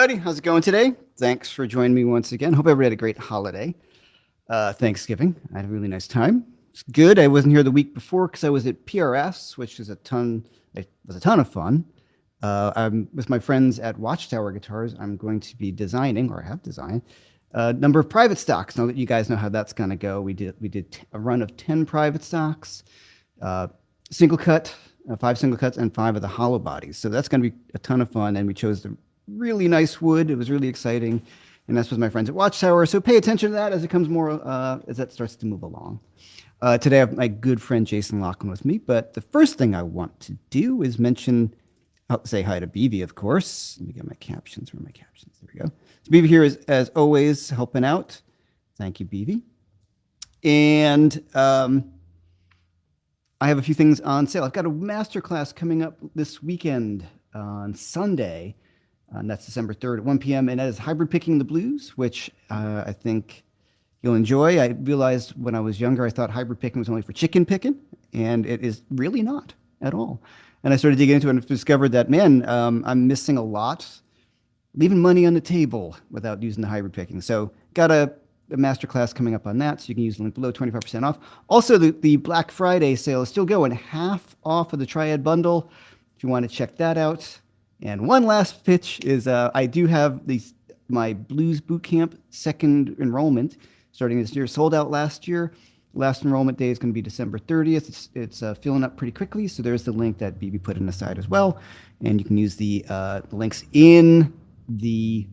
everybody. How's it going today? Thanks for joining me once again. Hope everybody had a great holiday. Thanksgiving. I had a really nice time. It's good. I wasn't here the week before because I was at PRS, which is it was a ton of fun. I'm with my friends at Watchtower Guitars. I'm going to be designing, or have designed, a number of private stocks. Now that you guys know how that's going to go, we did a run of 10 private stocks, uh, single cut, 5 single cuts, and 5 of the hollow bodies. So that's going to be a ton of fun. And we chose the really nice wood. It was really exciting. And that's with my friends at Watchtower. So pay attention to that as it comes more, as that starts to move along. Today I have my good friend Jason Loughlin with me. But the first thing I want to do is I'll say hi to BV, of course. Let me get my captions. Where are my captions? There we go. So BV here is, as always, helping out. Thank you, BV. And I have a few things on sale. I've got a masterclass coming up this weekend on Sunday. And that's December 3rd at 1 p.m. And that is Hybrid Picking the Blues, which I think you'll enjoy. I realized when I was younger, I thought hybrid picking was only for chicken picking, and it is really not at all. And I started digging into it and discovered that, man, I'm missing a lot, leaving money on the table without using the hybrid picking. So got a masterclass coming up on that, so you can use the link below, 25% off. Also, the Black Friday sale is still going, half off of the Triad bundle, if you want to check that out. And one last pitch is I do have my Blues Bootcamp second enrollment starting this year. Sold out last year. Last enrollment day is going to be December 30th. It's filling up pretty quickly. So there's the link that BB put in the side as well. And you can use the links in the,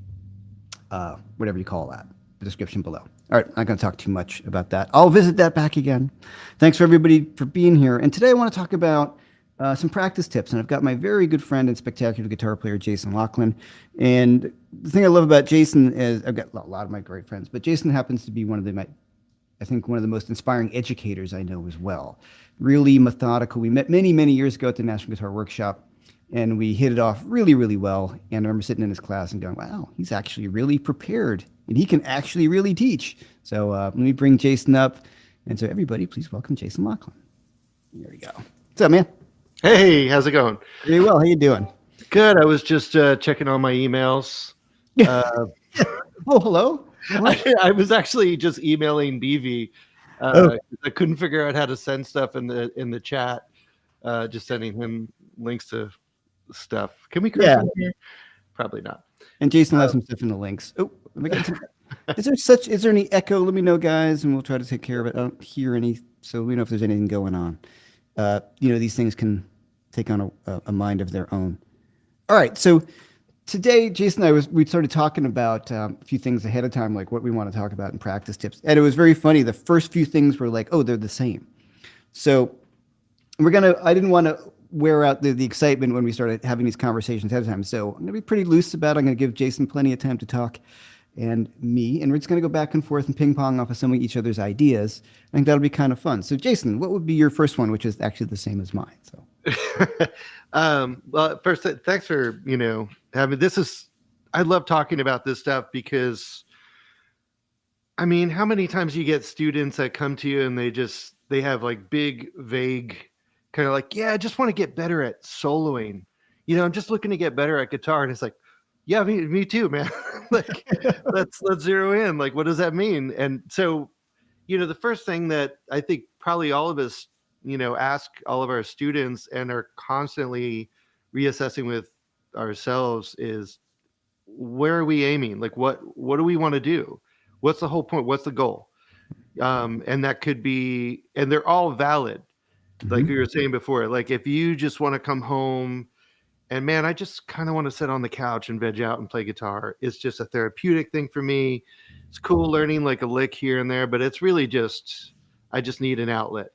whatever you call that, the description below. All right, I'm not going to talk too much about that. I'll visit that back again. Thanks for everybody for being here. And today I want to talk about some practice tips. And I've got my very good friend and spectacular guitar player, Jason Loughlin. And the thing I love about Jason is I've got a lot of my great friends, but Jason happens to be one of the most inspiring educators I know as well. Really methodical. We met many, many years ago at the National Guitar Workshop, and we hit it off really, really well. And I remember sitting in his class and going, wow, he's actually really prepared, and he can actually really teach. So let me bring Jason up. And so everybody, please welcome Jason Loughlin. There we go. What's up, man? Hey, how's it going? Very well. How you doing? Good. I was just checking all my emails. Oh, hello. I was actually just emailing BV. I couldn't figure out how to send stuff in the chat. Just sending him links to stuff. Can we? Yeah. Here? Probably not. And Jason left some stuff in the links. Oh, is there any echo? Let me know, guys, and we'll try to take care of it. I don't hear any, so we know if there's anything going on. These things can take on a mind of their own. All right, so today, Jason and we started talking about a few things ahead of time, like what we want to talk about in practice tips. And it was very funny. The first few things were like, oh, they're the same. So I didn't want to wear out the excitement when we started having these conversations ahead of time. So I'm going to be pretty loose about it. I'm going to give Jason plenty of time to talk, and me, and we're just going to go back and forth and ping pong off of some of each other's ideas. I think that'll be kind of fun. So Jason, what would be your first one, which is actually the same as mine? So, well, first, thanks for, having I love talking about this stuff because, I mean, how many times you get students that come to you and they have like big, vague kind of like, yeah, I just want to get better at soloing. I'm just looking to get better at guitar. And it's like, yeah, me too, man. Like, let's zero in. Like, what does that mean? And so, the first thing that I think probably all of us, ask all of our students and are constantly reassessing with ourselves is, where are we aiming? Like, what do we want to do? What's the whole point? What's the goal? And that could be, and they're all valid. Mm-hmm. Like we were saying before, like if you just want to come home and man, I just kind of want to sit on the couch and veg out and play guitar. It's just a therapeutic thing for me. It's cool learning like a lick here and there, but it's really just, I just need an outlet,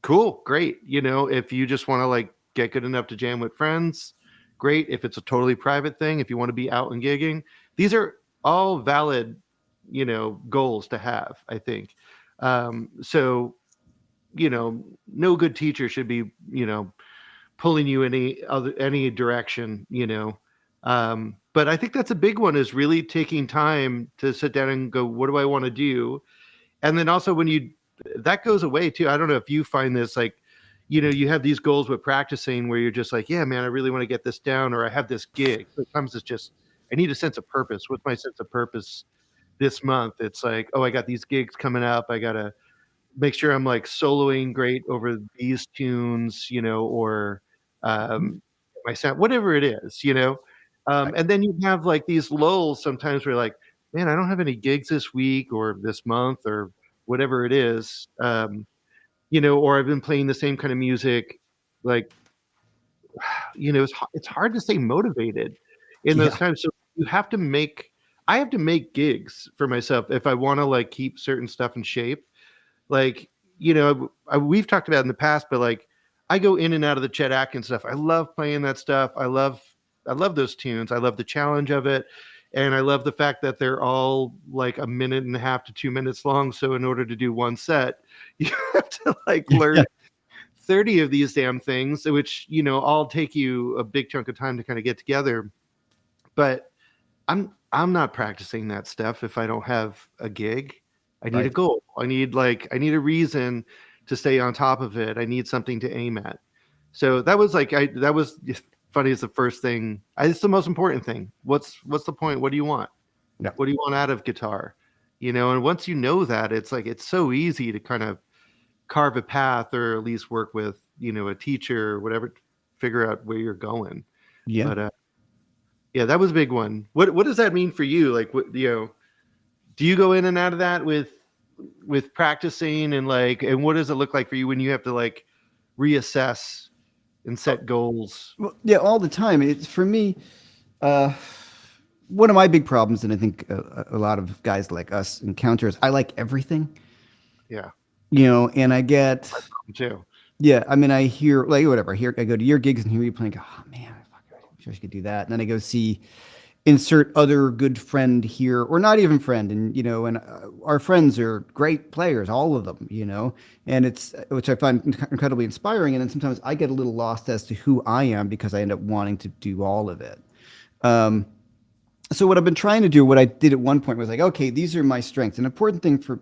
Cool, great. If you just want to like get good enough to jam with friends, great. If it's a totally private thing, if you want to be out and gigging, these are all valid, goals to have, I think. So, no good teacher should be, pulling you any direction, but I think that's a big one, is really taking time to sit down and go, what do I want to do? And then also that goes away too. I don't know if you find this, like, you have these goals with practicing where you're just like, yeah, man, I really want to get this down, or I have this gig. Sometimes it's just I need a sense of purpose. What's my sense of purpose this month? It's like, oh, I got these gigs coming up. I gotta make sure I'm like soloing great over these tunes, or um, my sound, whatever it is, Right. and then you have like these lulls sometimes where you're like, man, I don't have any gigs this week or this month or whatever it is, or I've been playing the same kind of music, like, it's hard to stay motivated in those Yeah. times. So you have to make, I have to make gigs for myself if I want to like keep certain stuff in shape. Like, we've talked about it in the past, but like I go in and out of the Chet Atkins stuff. I love playing that stuff. I love those tunes. I love the challenge of it. And I love the fact that they're all like a minute and a half to 2 minutes long. So in order to do one set, you have to like Yeah. learn 30 of these damn things, which, all take you a big chunk of time to kind of get together. But I'm not practicing that stuff if I don't have a gig. I need a Right. goal. I need a reason to stay on top of it. I need something to aim at. So that was like that was funny as the first thing. It's the most important thing. What's the point? What do you want? Yeah. What do you want out of guitar? And once you know that, it's like it's so easy to kind of carve a path or at least work with, a teacher or whatever, figure out where you're going. Yeah. But yeah, that was a big one. What does that mean for you? Like, what, do you go in and out of that with practicing and what does it look like for you when you have to like reassess and set goals? Well, yeah, all the time. It's for me. Uh, One of my big problems, and I think a lot of guys like us encounter, is I like everything. Yeah, And I get, me too. yeah, I mean, I hear, like, whatever, I go to your gigs and hear you playing, oh man, I wish I could do that. And then I go see, insert other good friend here, or not even friend. And our friends are great players, all of them. And which I find incredibly inspiring. And then sometimes I get a little lost as to who I am because I end up wanting to do all of it. Um, so what I've been trying to do, what I did at one point was like, okay, these are my strengths. An important thing for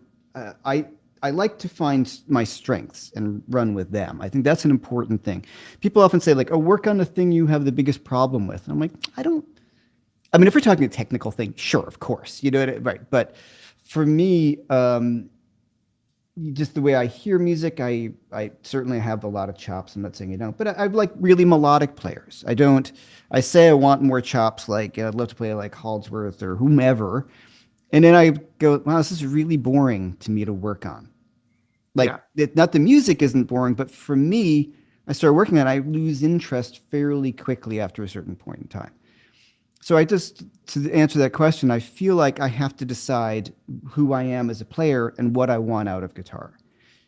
I like to find my strengths and run with them. I think that's an important thing. People often say like, oh, work on the thing you have the biggest problem with. And I'm like, I don't. I mean, if we're talking a technical thing, sure, of course, right. But for me, just the way I hear music, I certainly have a lot of chops. I'm not saying you don't, but I like really melodic players. I don't. I say I want more chops, like I'd love to play like Haldsworth or whomever, and then I go, wow, this is really boring to me to work on. Like, Yeah, not the music isn't boring, but for me, I start working on it, I lose interest fairly quickly after a certain point in time. So to answer that question, I feel like I have to decide who I am as a player and what I want out of guitar.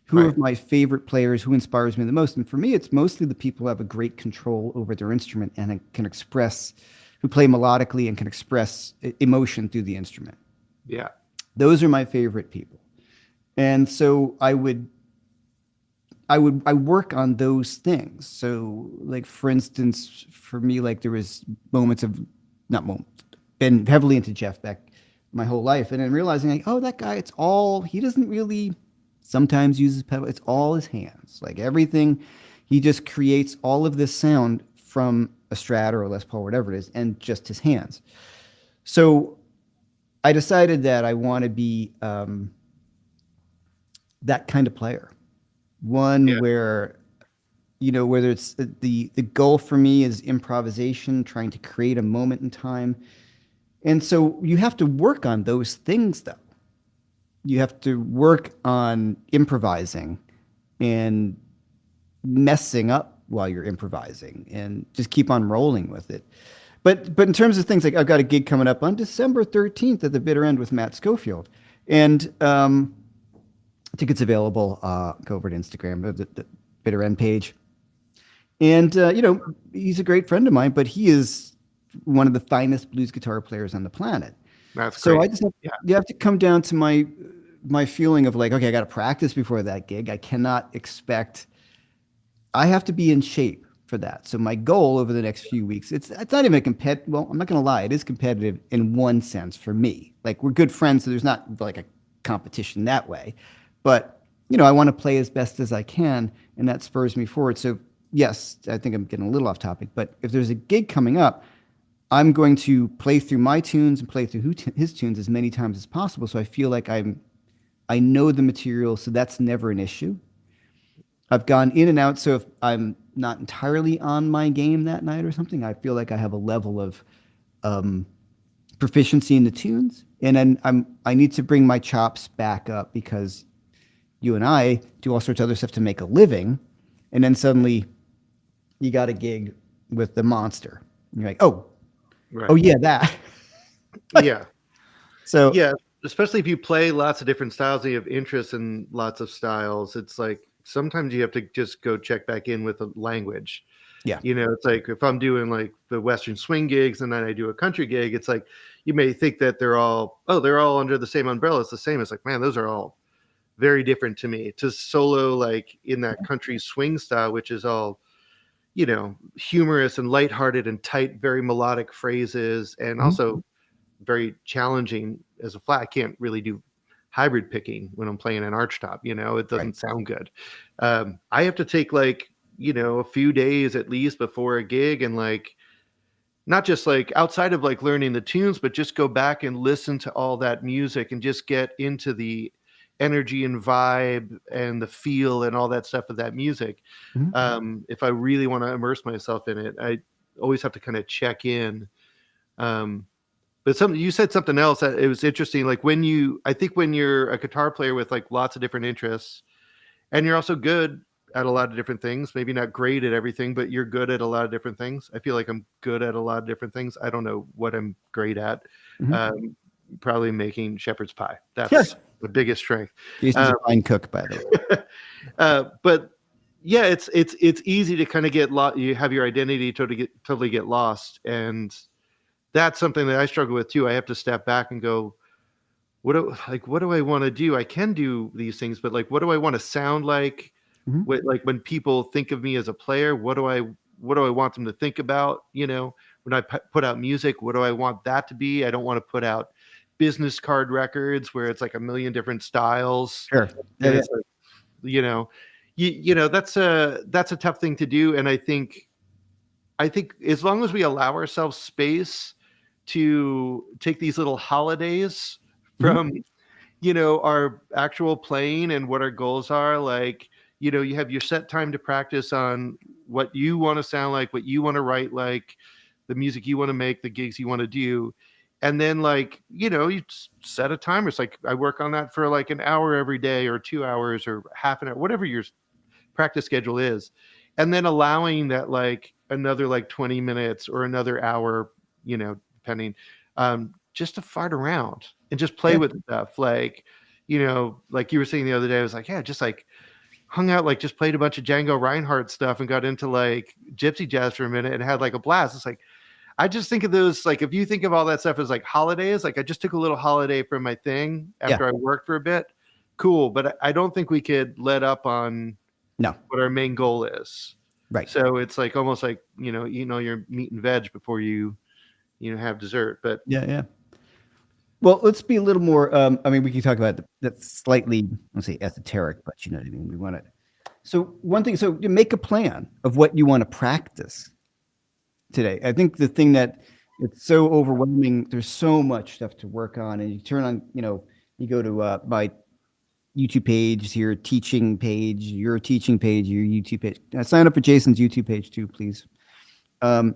Who are right. my favorite players? Who inspires me the most? And for me, it's mostly the people who have a great control over their instrument and can express, who play melodically and can express emotion through the instrument. Yeah, Those are my favorite people. And so I work on those things. So like for instance, for me, like there was moments of not moments, been heavily into Jeff Beck my whole life. And then realizing like, oh, that guy, he doesn't really sometimes uses pedal. It's all his hands. Like everything, he just creates all of this sound from a Strat or a Les Paul, whatever it is, and just his hands. So I decided that I want to be that kind of player. One yeah, where whether it's the goal for me is improvisation, trying to create a moment in time. And so you have to work on those things though. You have to work on improvising and messing up while you're improvising and just keep on rolling with it. But in terms of things like I've got a gig coming up on December 13th at the Bitter End with Matt Schofield. And tickets available. Go over to Instagram, the Bitter End page. And he's a great friend of mine, but he is one of the finest blues guitar players on the planet. that's So great. I just have, Yeah, you have to come down to my feeling of like, okay, I got to practice before that gig. I cannot expect. I have to be in shape for that. So my goal over the next few weeks, it's not even a competitive. Well, I'm not going to lie, it is competitive in one sense for me. Like we're good friends, so there's not like a competition that way. But I want to play as best as I can, and that spurs me forward. So yes, I think I'm getting a little off topic, but if there's a gig coming up, I'm going to play through my tunes and play through his tunes as many times as possible. So I feel like I know the material, so that's never an issue. I've gone in and out, so if I'm not entirely on my game that night or something, I feel like I have a level of um, proficiency in the tunes, and then I need to bring my chops back up because you and I do all sorts of other stuff to make a living, and then suddenly you got a gig with the monster. And you're like, oh Right. yeah, that. Yeah. So Yeah. Especially if you play lots of different styles and you have interest in lots of styles, it's like sometimes you have to just go check back in with the language. yeah. It's like if I'm doing like the Western swing gigs and then I do a country gig, it's like you may think that they're all under the same umbrella. It's the same. It's like, man, those are all very different to me. To solo like in that country swing style, which is all, humorous and lighthearted and tight, very melodic phrases, and Mhm. also very challenging as a flat. I can't really do hybrid picking when I'm playing an archtop. It Right. doesn't sound good. I have to take like, a few days at least before a gig and like, not just like outside of like learning the tunes, but just go back and listen to all that music and just get into the energy and vibe and the feel and all that stuff of that music. Mhm. If I really want to immerse myself in it, I always have to kind of check in. Um, but you said something else that it was interesting. Like I think when you're a guitar player with like lots of different interests, and you're also good at a lot of different things, maybe not great at everything, but you're good at a lot of different things. I feel like I'm good at a lot of different things. I don't know what I'm great at. Mhm. Um, Probably making shepherd's pie. Yeah. That's the biggest strength. Jason's a Um, fine cook, by the way. but yeah, it's easy to kind of get lost. You have your identity totally get lost, and that's something that I struggle with too. I have to step back and go, what do I want to do? I can do these things, but like, what do I want to sound like? Mhm. Like when people think of me as a player, what do I want them to think about? When I put out music, what do I want that to be? I don't want to put out business card records where it's like a million different styles, Sure. Yeah, and yeah. it's like, that's a tough thing to do. And I think as long as we allow ourselves space to take these little holidays Mhm. from our actual playing and what our goals are, like, you have your set time to practice on what you want to sound like, what you want to write, like the music you want to make, the gigs you want to do. And then like, you set a timer. It's like I work on that for like an hour every day or 2 hours or half an hour, whatever your practice schedule is. And then allowing that like another like 20 minutes or another hour, depending, just to fart around and just play Yeah. with stuff. Like, like you were saying the other day, I was like, yeah, just like hung out, like just played a bunch of Django Reinhardt stuff and got into like gypsy jazz for a minute and had like a blast. It's like, I just think of those, like, if you think of all that stuff as like holidays, like I just took a little holiday from my thing Yeah. after I worked for a bit. Cool. But I don't think we could let up on No. what our main goal is. Right. So it's like almost like, your meat and veg before you have dessert. But Yeah, yeah. Well, let's be a little more. I mean, we can talk about that slightly, let's say, esoteric, but you know what I mean. We want to. So one thing. So you make a plan of what you want to practice today. I think the thing that it's so overwhelming. There's so much stuff to work on, and you turn on. You go to my YouTube page, your teaching page, your teaching page, your YouTube page. Sign up for Jason's YouTube page too, please. Um,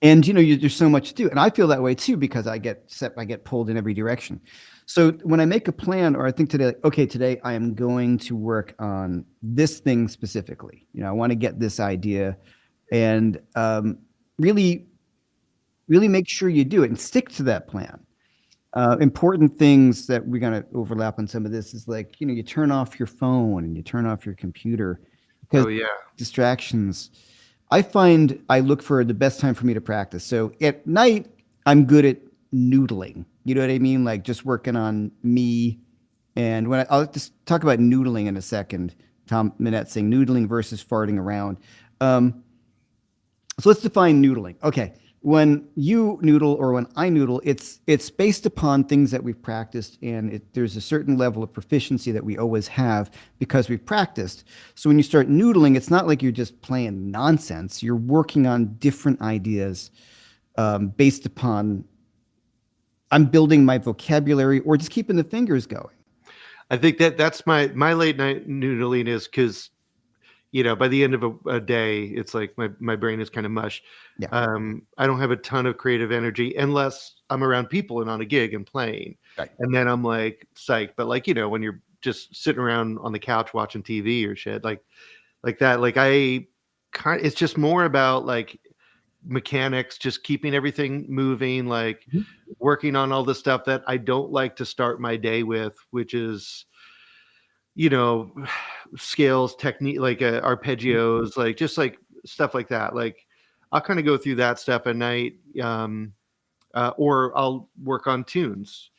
and there's so much to do, and I feel that way too because I get pulled in every direction. So when I make a plan, or I think today, like, okay, today I am going to work on this thing specifically. I want to get this idea, and really, really make sure you do it and stick to that plan. Important things that we're going to overlap on some of this is like, you turn off your phone and you turn off your computer because oh yeah, distractions. I find I look for the best time for me to practice. So at night, I'm good at noodling. You know what I mean? Like just working on me. And I'll just talk about noodling in a second. Tom Minette saying noodling versus farting around. So let's define noodling. Okay. When you noodle or when I noodle, it's based upon things that we've practiced, and there's a certain level of proficiency that we always have because we've practiced. So when you start noodling, it's not like you're just playing nonsense. You're working on different ideas, based upon I'm building my vocabulary or just keeping the fingers going. I think that's my late night noodling is because by the end of a day, it's like my brain is kind of mush. Yeah. I don't have a ton of creative energy unless I'm around people and on a gig and playing, Right. and then I'm like psyched. But like when you're just sitting around on the couch watching TV or shit like that, like it's just more about like mechanics, just keeping everything moving, like Mhm. working on all the stuff that I don't like to start my day with, which is you know, scales, technique, like arpeggios, like just like stuff like that. Like I'll kind of go through that stuff at night, or I'll work on tunes,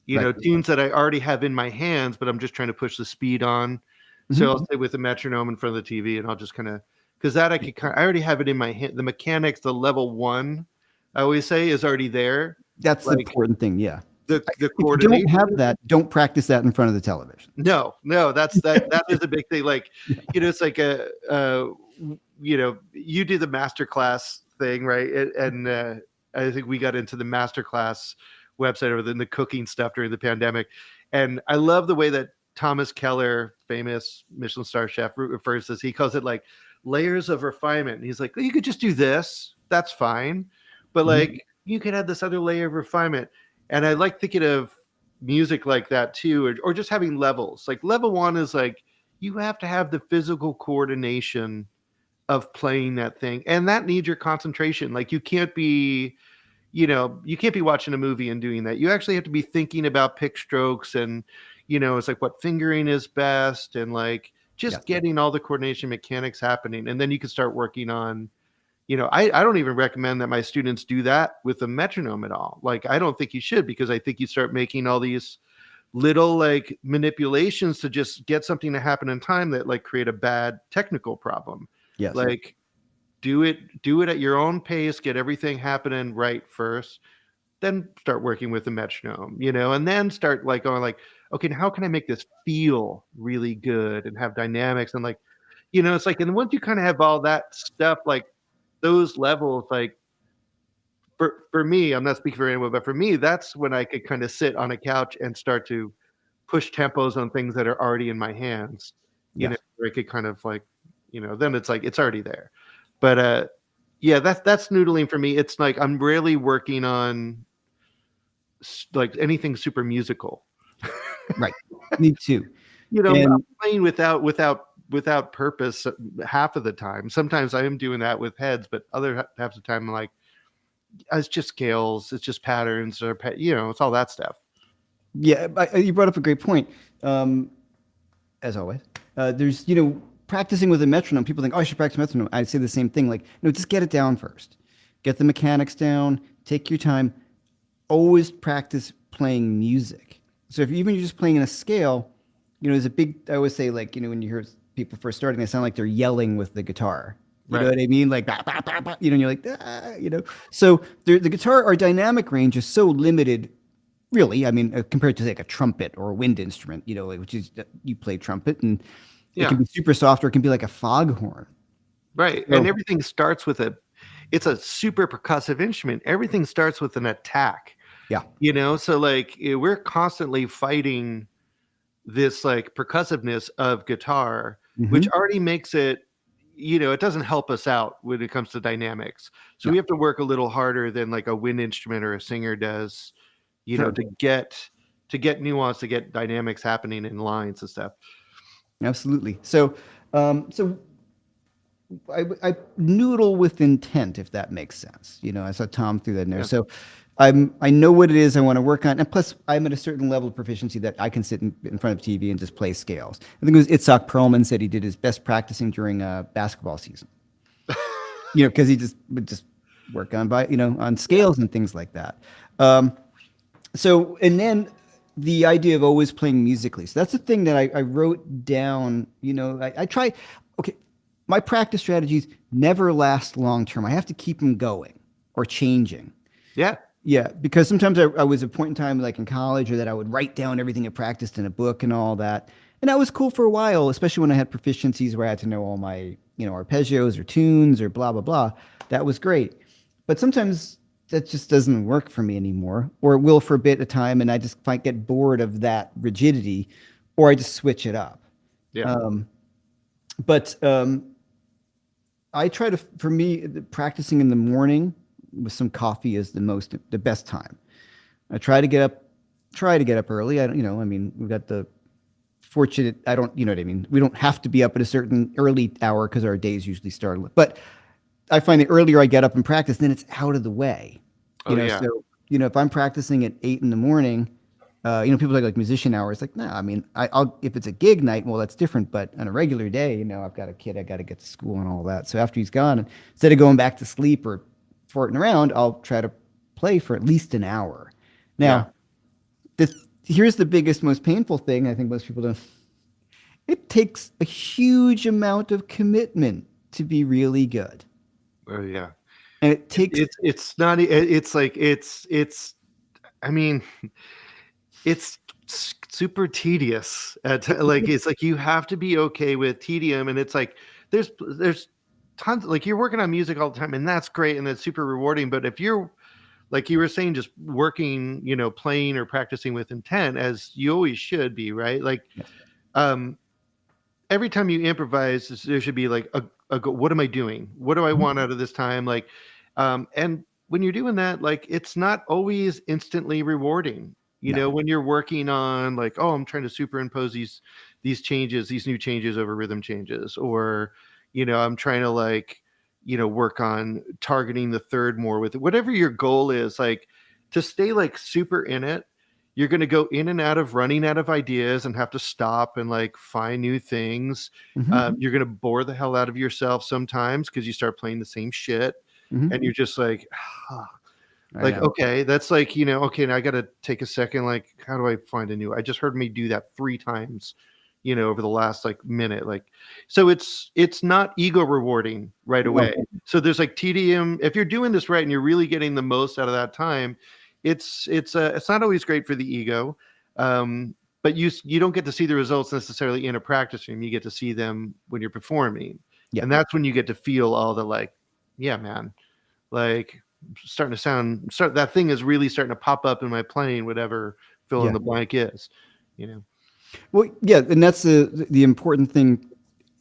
Right. tunes that I already have in my hands, but I'm just trying to push the speed on. So Mhm. I'll sit with a metronome in front of the TV, and I'll just kind of because that I already have it in my hand. The mechanics, the level one, I always say is already there. That's the Like important thing. Yeah. the If you don't coordination. have that, don't practice that in front of the television. No, that is a big thing. Like, it's like you do the master class thing, right? And I think we got into the master class website over the cooking stuff during the pandemic. And I love the way that Thomas Keller, famous Michelin star chef, refers to this. He calls it like layers of refinement. And he's like, well, you could just do this. That's fine. But like, you could add this other layer of refinement. And I like thinking of music like that too, or just having levels. Like level one is like you have to have the physical coordination of playing that thing, and that needs your concentration. Like you can't be watching a movie and doing that. You actually have to be thinking about pick strokes, and it's like what fingering is best, and like just getting all the coordination mechanics happening, and then you can start working on I don't even recommend that my students do that with a metronome at all. Like, I don't think you should, because I think you start making all these little like manipulations to just get something to happen in time that like create a bad technical problem. Yes. Like, do it at your own pace, get everything happening right first, then start working with the metronome, and then start like going like, okay, how can I make this feel really good and have dynamics and like, it's like, and once you kind of have all that stuff, like those levels, like for me, I'm not speaking for anyone, but for me, that's when I could kind of sit on a couch and start to push tempos on things that are already in my hands, Yes. where I could kind of like, then it's like it's already there. But yeah, that's noodling for me. It's like I'm really working on like anything super musical. Right. Me too. I'm And playing without purpose half of the time. Sometimes I am doing that with heads, but other half of the time I'm like, it's just scales, it's just patterns, or it's all that stuff. yeah, you brought up a great point. As always, there's practicing with a metronome. People think, oh, I should practice metronome. I say the same thing. Like, no, just get it down first. Get the mechanics down. Take your time. Always practice playing music. So if even you're just playing in a scale, there's a big. I always say, like, when you hear people first starting, they sound like they're yelling with the guitar. You know Right. what I mean? Like, bah, bah, bah, bah, and you're like, So the guitar, our dynamic range is so limited, really. I mean, compared to like a trumpet or a wind instrument, like, which is you play trumpet and it Yeah. can be super soft or it can be like a foghorn. Right. So, And everything starts with it's a super percussive instrument. Everything starts with an attack. yeah, So like we're constantly fighting this like percussiveness of guitar, which hmm already makes it, it doesn't help us out when it comes to dynamics. So no, we have to work a little harder than like a wind instrument or a singer does, sure, to get nuance, to get dynamics happening in lines and stuff. absolutely. So I noodle with intent, if that makes sense. I saw Tom threw that in there. Yeah. So I know what it is I want to work on, and plus I'm at a certain level of proficiency that I can sit in front of TV and just play scales. I think it was Itzhak Perlman said he did his best practicing during a basketball season. Because he just would just work on scales and things like that. Um, and then the idea of always playing musically. So that's the thing that I wrote down. I try. Okay, my practice strategies never last long term. I have to keep them going or changing. Yeah. Yeah, because sometimes I was at a point in time, like in college, or that I would write down everything I practiced in a book and all that. And that was cool for a while, especially when I had proficiencies where I had to know all my, arpeggios or tunes or blah, blah, blah. That was great. But sometimes that just doesn't work for me anymore, or it will for a bit of time, and I just might get bored of that rigidity, or I just switch it up. Yeah. Um, but I try to, for me, practicing in the morning with some coffee is the best time. I try to get up early. I don't, I mean, we've got the fortunate, I don't, you know what I mean? We don't have to be up at a certain early hour because our days usually start. But I find the earlier I get up and practice, then it's out of the way. Oh yeah. So, if I'm practicing at 8 in the morning, people like musician hours. Like, no, I mean, I'll if it's a gig night, well, that's different. But on a regular day, I've got a kid, I got to get to school and all that. So after he's gone, instead of going back to sleep or farting around, I'll try to play for at least an hour. Yeah. Now, here's the biggest, most painful thing. I think most people don't. It takes a huge amount of commitment to be really good. Oh yeah. And it takes It's not. It's like it's. I mean, it's super tedious. Like it's like you have to be okay with tedium, and it's like there's tons. Like you're working on music all the time, and that's great, and that's super rewarding. But if you're like you were saying, just working, playing or practicing with intent, as you always should be, right? Like, every time you improvise, there should be like what am I doing? What do I want out of this time? Like, and when you're doing that, like, it's not always instantly rewarding. No. When you're working on like, oh, I'm trying to superimpose these changes, these new changes over rhythm changes, or, I'm trying to like, work on targeting the third more with it. Whatever your goal is, like to stay like super in it, you're going to go in and out of running out of ideas and have to stop and like find new things. Mhm. You're going to bore the hell out of yourself sometimes because you start playing the same shit Mhm. and you're just like, I like, know. okay, that's like, okay, now I got to take a second. Like, how do I find a new? I just heard me do that 3 times, over the last like minute. Like, so it's not ego rewarding right No. away. So there's like tedium. If you're doing this right and you're really getting the most out of that time, it's not always great for the ego. But you don't get to see the results necessarily in a practice room. You get to see them when you're performing, Yeah. and that's when you get to feel all the like, yeah, man, like starting to that thing is really starting to pop up in my playing, whatever fill in Yeah. the blank is. Well, yeah, and that's the important thing,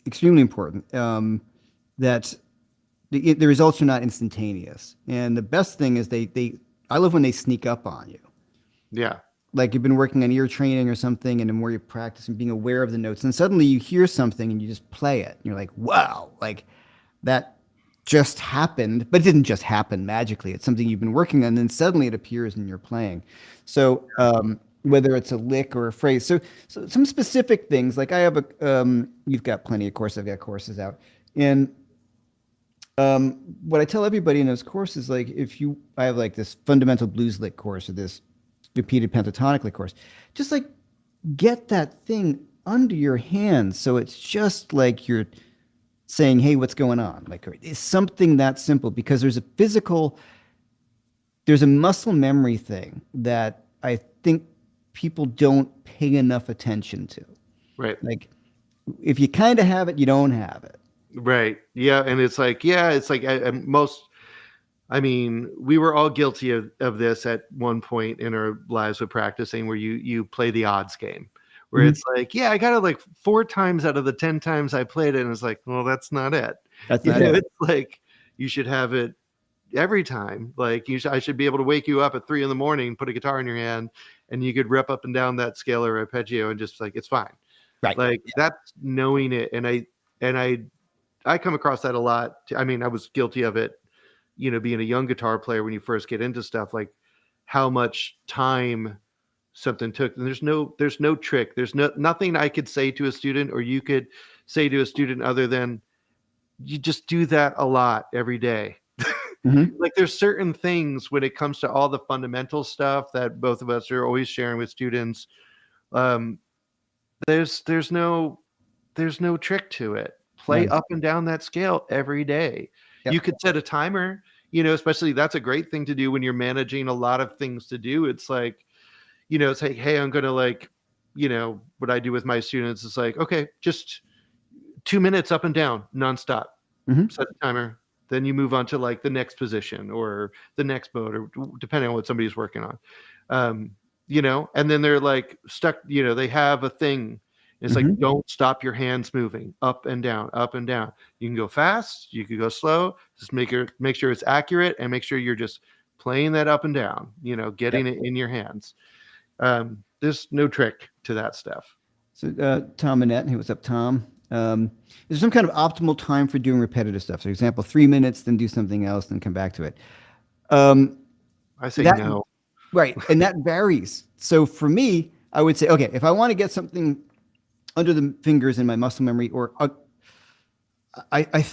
extremely important. That the results are not instantaneous, and the best thing is they. I love when they sneak up on you. Yeah. Like you've been working on ear training or something, and the more you practice and being aware of the notes, and suddenly you hear something and you just play it, and you're like, wow, like that just happened, but it didn't just happen magically. It's something you've been working on, and then suddenly it appears and you're playing. So whether it's a lick or a phrase, so some specific things. Like I have you've got plenty of courses. I've got courses out, and what I tell everybody in those courses, like I have like this fundamental blues lick course or this repeated pentatonic lick course, just like get that thing under your hands, so it's just like you're saying, hey, what's going on? Like it's something that simple, because there's a muscle memory thing that I think people don't pay enough attention to. Right. Like if you kind of have it, you don't have it. Right. Yeah. And it's like, I mean, we were all guilty of this at one point in our lives with practicing, where you play the odds game, where Mhm. it's like, yeah, I got it like 4 times out of the 10 times I played it. And it's like, well, that's not it. That's not it. It's like, you should have it every time. Like I should be able to wake you up at 3 a.m, put a guitar in your hand, and you could rep up and down that scale or arpeggio and just like, it's fine. Right. Like that's knowing it. And I come across that a lot. I mean, I was guilty of it, being a young guitar player when you first get into stuff, like how much time something took. And there's no trick. There's nothing I could say to a student or you could say to a student other than you just do that a lot every day. Mhm. Like there's certain things when it comes to all the fundamental stuff that both of us are always sharing with students. Um, there's no trick to it. Play Right. up and down that scale every day. You Yep. could set a timer, especially that's a great thing to do when you're managing a lot of things to do. It's like, it's like, hey, I'm going to like, what I do with my students is like, okay, just 2 minutes up and down nonstop. Mhm. Set the timer. then you move on to like the next position or the next mode, or depending on what somebody's working on. And then they're like stuck, they have a thing. It's like, Hmm. don't stop your hands moving up and down, up and down. You can go fast, you can go slow, just make sure it's accurate, and make sure you're just playing that up and down, Yep. getting it in your hands. There's no trick to that stuff. So Tom Annette, hey, what's up, Tom? Is there some kind of optimal time for doing repetitive stuff? For example, 3 minutes, then do something else, then come back to it. Um, I say that no. Right, and that varies. So for me, I would say, okay, if I want to get something under the fingers in my muscle memory, or I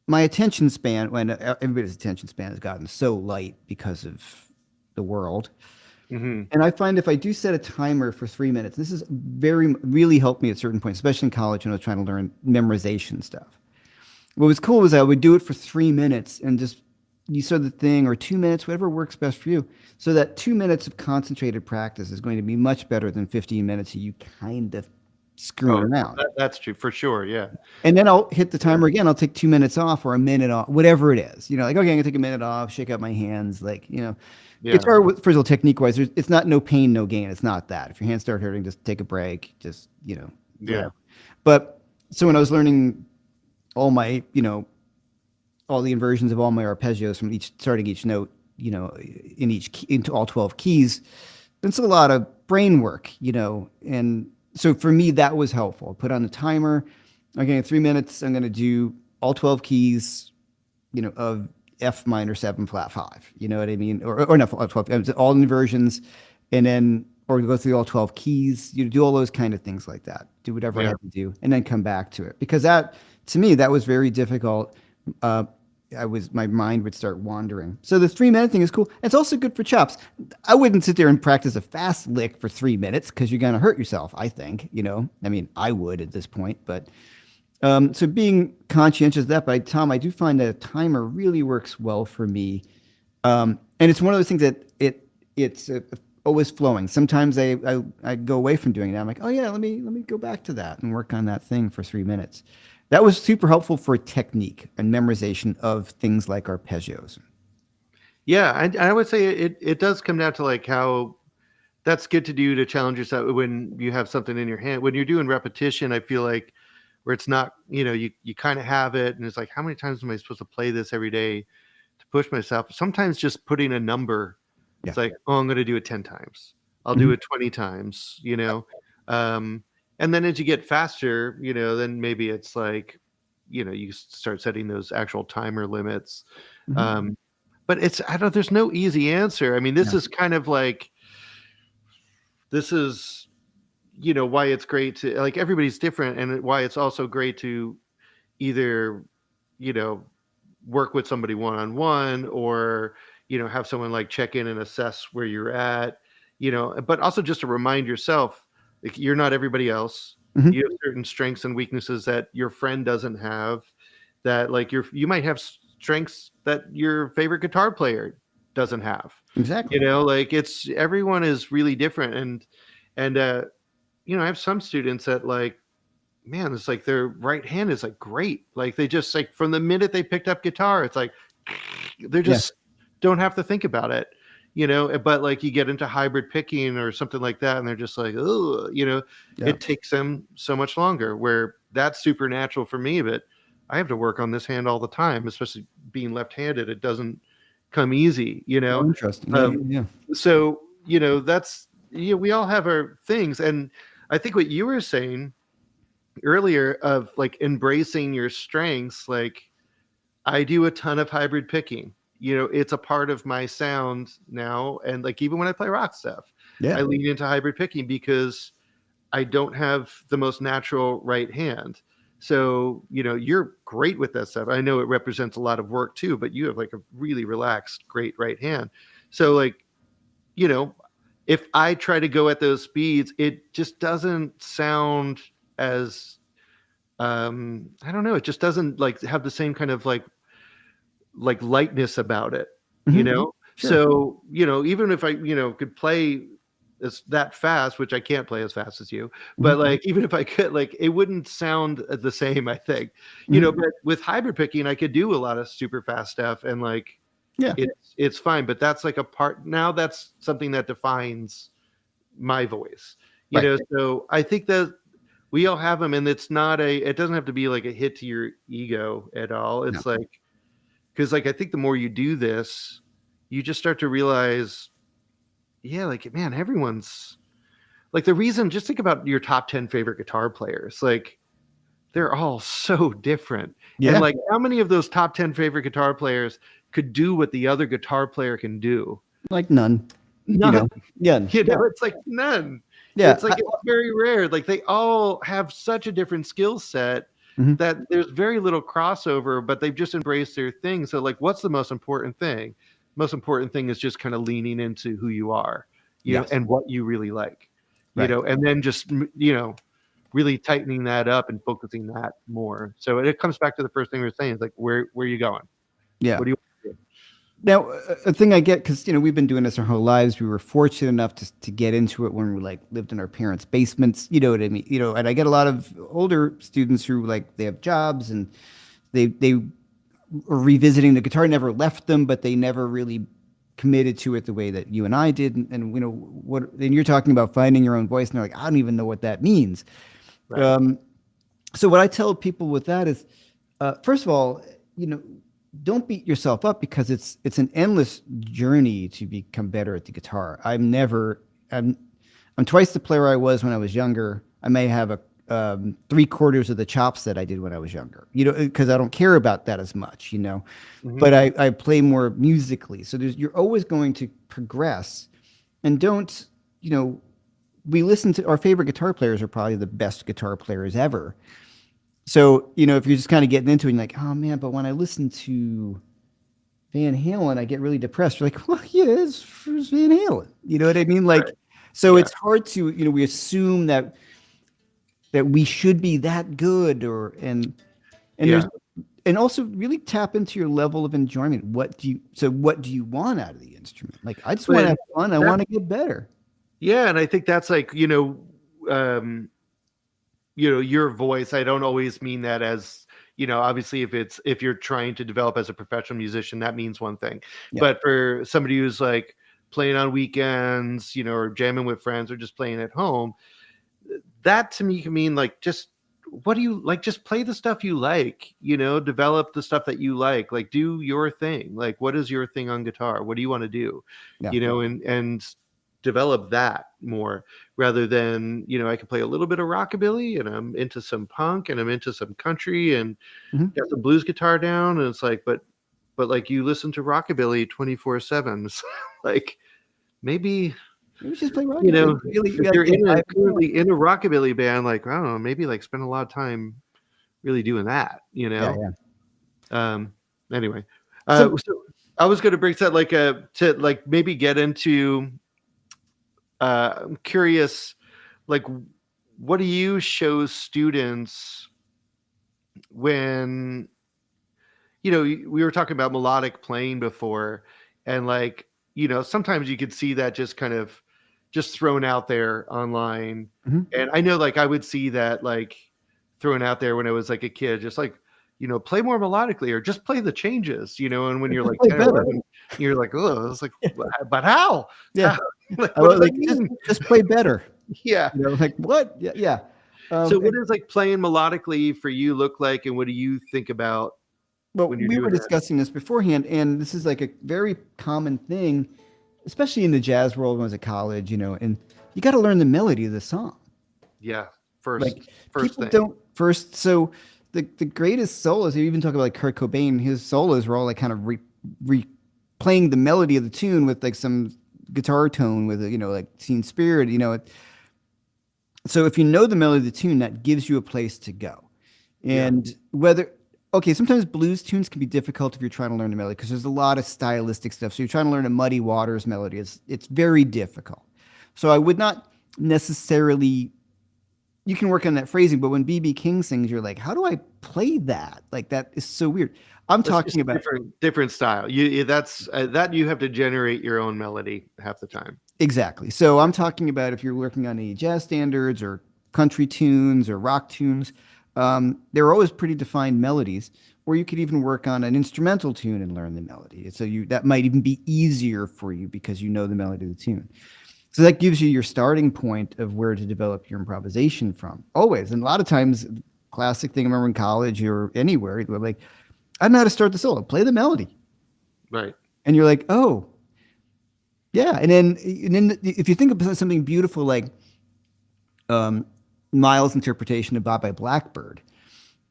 my attention span, when everybody's attention span has gotten so light because of the world. Hmm. And I find if I do set a timer for 3 minutes, this is really helped me at certain points, especially in college when I was trying to learn memorization stuff. What was cool was I would do it for 3 minutes and just you saw the thing, or 2 minutes, whatever works best for you. So that 2 minutes of concentrated practice is going to be much better than 15 minutes of you kind of screwing Oh, around. that's true for sure. Yeah. And then I'll hit the Yeah. timer again. I'll take 2 minutes off or a minute off, whatever it is. Like, okay, I'm gonna take a minute off, shake out my hands. Like, Yeah. guitar, first of all, technique wise, it's not no pain, no gain. It's not that. If your hands start hurting, just take a break. Just, Yeah. whatever. But so when I was learning all my, all the inversions of all my arpeggios from starting each note, in each key, into all 12 keys, it's a lot of brain work, and so for me, that was helpful. Put on the timer. Okay, in 3 minutes, I'm going to do all 12 keys, of F minor 7 flat 5. You know what I mean? Or not all 12, all inversions, and then, or go through all 12 keys, do all those kind of things like that. Do whatever I Yeah. had to do, and then come back to it. Because that, to me, that was very difficult. My mind would start wandering. So the 3 minute thing is cool. It's also good for chops. I wouldn't sit there and practice a fast lick for 3 minutes because you're going to hurt yourself, I think, I mean, I would at this point, but so being conscientious of that, but Tom, I do find that a timer really works well for me. And it's one of those things that it's always flowing. Sometimes I go away from doing that. I'm like, oh yeah, let me go back to that and work on that thing for 3 minutes. That was super helpful for technique and memorization of things like arpeggios. Yeah. I would say it does come down to like how that's good to do to challenge yourself when you have something in your hand. When you're doing repetition, I feel like where it's not, you kind of have it and it's like, how many times am I supposed to play this every day to push myself? Sometimes just putting a number, Yeah. it's like, oh, I'm going to do it 10 times. I'll do Mhm. it 20 times, and then as you get faster, then maybe it's like, you start setting those actual timer limits. Mhm. But I don't, there's no easy answer. I mean, this No. is kind of like, this is, why it's great to, like, everybody's different, and why it's also great to either, you know, work with somebody one-on-one, or, have someone like check in and assess where you're at, but also just to remind yourself, like, you're not everybody else. Mhm. You have certain strengths and weaknesses that your friend doesn't have, that like you might have strengths that your favorite guitar player doesn't have. Exactly. Like, everyone is really different. And I have some students that, like, man, it's like their right hand is like great. Like, they just, like, from the minute they picked up guitar, it's like they Yeah. just don't have to think about it. But like, you get into hybrid picking or something like that, and they're just like, oh, Yeah. it takes them so much longer. Where that's supernatural for me, but I have to work on this hand all the time, especially being left-handed. It doesn't come easy. Oh, interesting. Yeah. Um, Yeah. so that's, we all have our things. And I think what you were saying earlier of like embracing your strengths, like, I do a ton of hybrid picking. It's a part of my sound now. And like, even when I play rock stuff, Yeah. I lean into hybrid picking because I don't have the most natural right hand. So, you're great with that stuff. I know it represents a lot of work too, but you have like a really relaxed, great right hand. So, like, you know, if I try to go at those speeds, it just doesn't sound as, I don't know, it just doesn't like have the same kind of like lightness about it, you Mhm. know? Sure. So, even if I, could play as that fast, which I can't play as fast as you, but Mhm. like even if I could, like it wouldn't sound the same, I think. Mhm. But with hybrid picking, I could do a lot of super fast stuff and like Yeah. it's fine, but that's like a part now that's something that defines my voice. Right. So I think that we all have them, and it doesn't have to be like a hit to your ego at all. No. It's like, because like I think the more you do this, you just start to realize, yeah, like man, everyone's like the reason. Just think about your top 10 favorite guitar players. Like they're all so different, and Yeah. like how many of those top 10 favorite guitar players could do what the other guitar player can do? Like none. You know. None. Yeah. Yeah. It's like none. Yeah. It's like it's very rare. Like they all have such a different skill set Mhm. that there's very little crossover, but they've just embraced their thing. So like what's the most important thing? Most important thing is just kind of leaning into who you are, Yes. and what you really like, Right. and then just really tightening that up and focusing that more. So it comes back to the first thing we were saying is like where are you going? Yeah. What do you want to do? Now, a thing I get, because we've been doing this our whole lives. We were fortunate enough to get into it when we like lived in our parents' basements. You know what I mean? And I get a lot of older students who like they have jobs and they are revisiting the guitar, never left them, but they never really committed to it the way that you and I did. And what? And you're talking about finding your own voice, and they're like, I don't even know what that means. Right. So what I tell people with that is, first of all, don't beat yourself up because it's an endless journey to become better at the guitar. I'm twice the player I was when I was younger. I may have a three-quarters of the chops that I did when I was younger, because I don't care about that as much, but I play more musically. So you're always going to progress, and don't, we listen to our favorite guitar players are probably the best guitar players ever. So, if you're just kind of getting into it, and you're like, oh man, but when I listen to Van Halen, I get really depressed. You're like, well, yeah, it's Van Halen. You know what I mean? Like, Right. so Yeah. it's hard to, we assume that we should be that good, and Yeah. there's, and also really tap into your level of enjoyment. What do you want out of the instrument? Like, I just want to But have fun. I that, want to get better. yeah, and I think that's like, your voice. I don't always mean that as, obviously if you're trying to develop as a professional musician, that means one thing. Yeah. But for somebody who's like playing on weekends, or jamming with friends or just playing at home, that to me can mean like just what do you like? Just play the stuff you like, develop the stuff that you like do your thing. Like, what is your thing on guitar? What do you want to do? Yeah. And develop that more rather than, I can play a little bit of rockabilly and I'm into some punk and I'm into some country and Mhm. got the blues guitar down. And it's like, but like you listen to rockabilly 24/7. Like maybe, Maybe just play rock. Really, if like, you're I- currently in a rockabilly band, like, I don't know, maybe like spend a lot of time really doing that, yeah, yeah. Anyway, So, so I was going to bring that like to like maybe get into, I'm curious, like, what do you show students when, we were talking about melodic playing before, and like, sometimes you could see that just kind of just thrown out there online. Mhm. And I know like I would see that like thrown out there when I was like a kid, just like, play more melodically or just play the changes, and when you're just like play 10 or better. 11, you're like, oh, it's like, but how? Yeah. How? Like, I what does was that like, mean? just play better. Yeah. Like what? Yeah, yeah. So what does like playing melodically for you look like, and what do you think about Well, when you're we were doing that? discussing this beforehand, and this is like a very common thing, especially in the jazz world when I was at college, and you got to learn the melody of the song. Yeah. Like First people thing. don't first. So the greatest solos, you even talk about like Kurt Cobain, his solos were all like kind of playing the melody of the tune with like some guitar tone with like Teen Spirit, So if you know the melody of the tune, that gives you a place to go. And sometimes blues tunes can be difficult if you're trying to learn the melody because there's a lot of stylistic stuff. So you're trying to learn a Muddy Waters melody. It's very difficult. So I would not necessarily, you can work on that phrasing, but when BB King sings, you're like, how do I play that? Like that is so weird. I'm That's talking just about different style. That's that you have to generate your own melody half the time. Exactly. So I'm talking about if you're working on any jazz standards or country tunes or rock tunes, there are always pretty defined melodies. Or you could even work on an instrumental tune and learn the melody. So you that might even be easier for you because you know the melody of the tune. So that gives you your starting point of where to develop your improvisation from. Always. And a lot of times, classic thing I remember in college or anywhere, we're like, I don't know how to start the solo. Play the melody. Right. And you're like, oh, yeah. And then if you think of something beautiful like um, Miles' interpretation of Bye Bye Blackbird,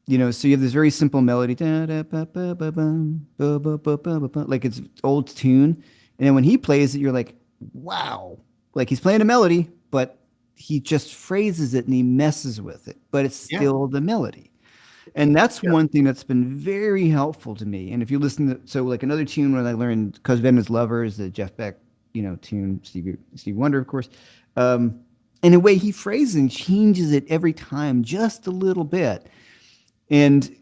so you have this very simple melody, da, da, ba, ba, ba, bum, ba, ba, ba, ba, ba, ba, like it's old tune. And then when he plays it, you're like, wow. Like he's playing a melody, but he just phrases it and he messes with it, but it's Yeah. still the melody. And that's Yeah. one thing that's been very helpful to me. And if you listen to, so like another tune when I learned "Cause Venom's Lovers," the Jeff Beck, tune, Stevie Wonder, of course. Um, and the way he phrases and changes it every time, just a little bit. And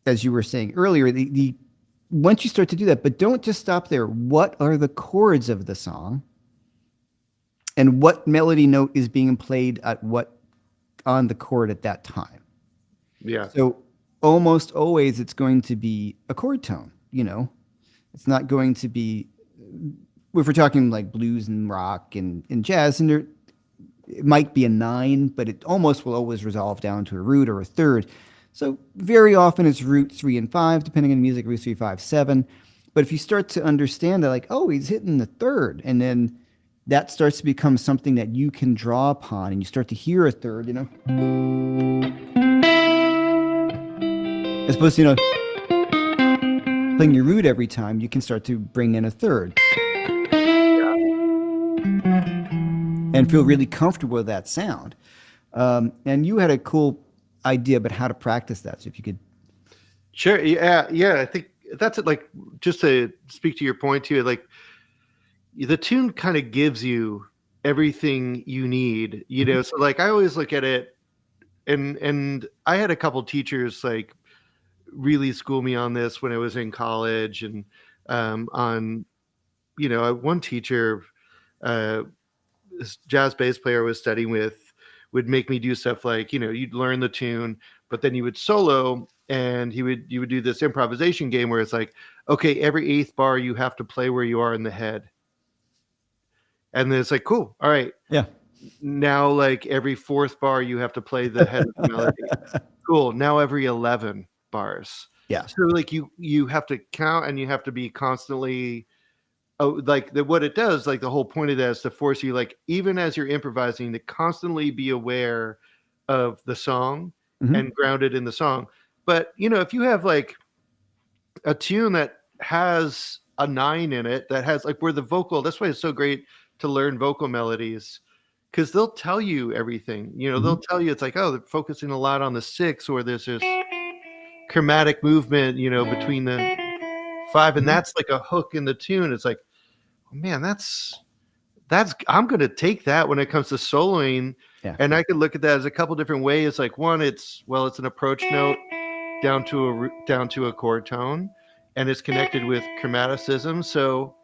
as you were saying earlier, the once you start to do that, but don't just stop there. What are the chords of the song? And what melody note is being played at what on the chord at that time? Yeah. So almost always it's going to be a chord tone, It's not going to be if we're talking like blues and rock and jazz, and it might be a 9, but it almost will always resolve down to a root or a third. So very often it's root 3 and 5, depending on the music, root 3, 5, 7. But if you start to understand that, like, oh, he's hitting the third, and then that starts to become something that you can draw upon, and you start to hear a third, as opposed to, playing your root every time, you can start to bring in a third and feel really comfortable with that sound. And you had a cool idea about how to practice that. So if you could. Sure. Yeah. Yeah. I think that's it. Like, just to speak to your point too, like the tune kind of gives you everything you need, So like, I always look at it, and I had a couple teachers like really school me on this when I was in college, and on, one teacher, this jazz bass player I was studying with, would make me do stuff like, you'd learn the tune, but then you would solo, and you would do this improvisation game where it's like, okay, every eighth bar you have to play where you are in the head. And then it's like, cool, all right. Yeah. Now, like every fourth bar you have to play the head of the melody. Cool. Now every 11 bars. Yeah. So like you have to count, and you have to be constantly, like what it does, like the whole point of that is to force you, like even as you're improvising, to constantly be aware of the song Mm-hmm. and grounded in the song. But if you have like a tune that has a 9 in it, that has like where the vocal, that's why it's so great to learn vocal melodies, because they'll tell you everything. Mm-hmm. They'll tell you, it's like, oh, they're focusing a lot on the 6, or there's this chromatic movement, between the 5, and Mm-hmm. that's like a hook in the tune. It's like, oh, man, that's I'm going to take that when it comes to soloing. Yeah. And I could look at that as a couple different ways. Like, one, it's an approach note down to a chord tone, and it's connected with chromaticism. So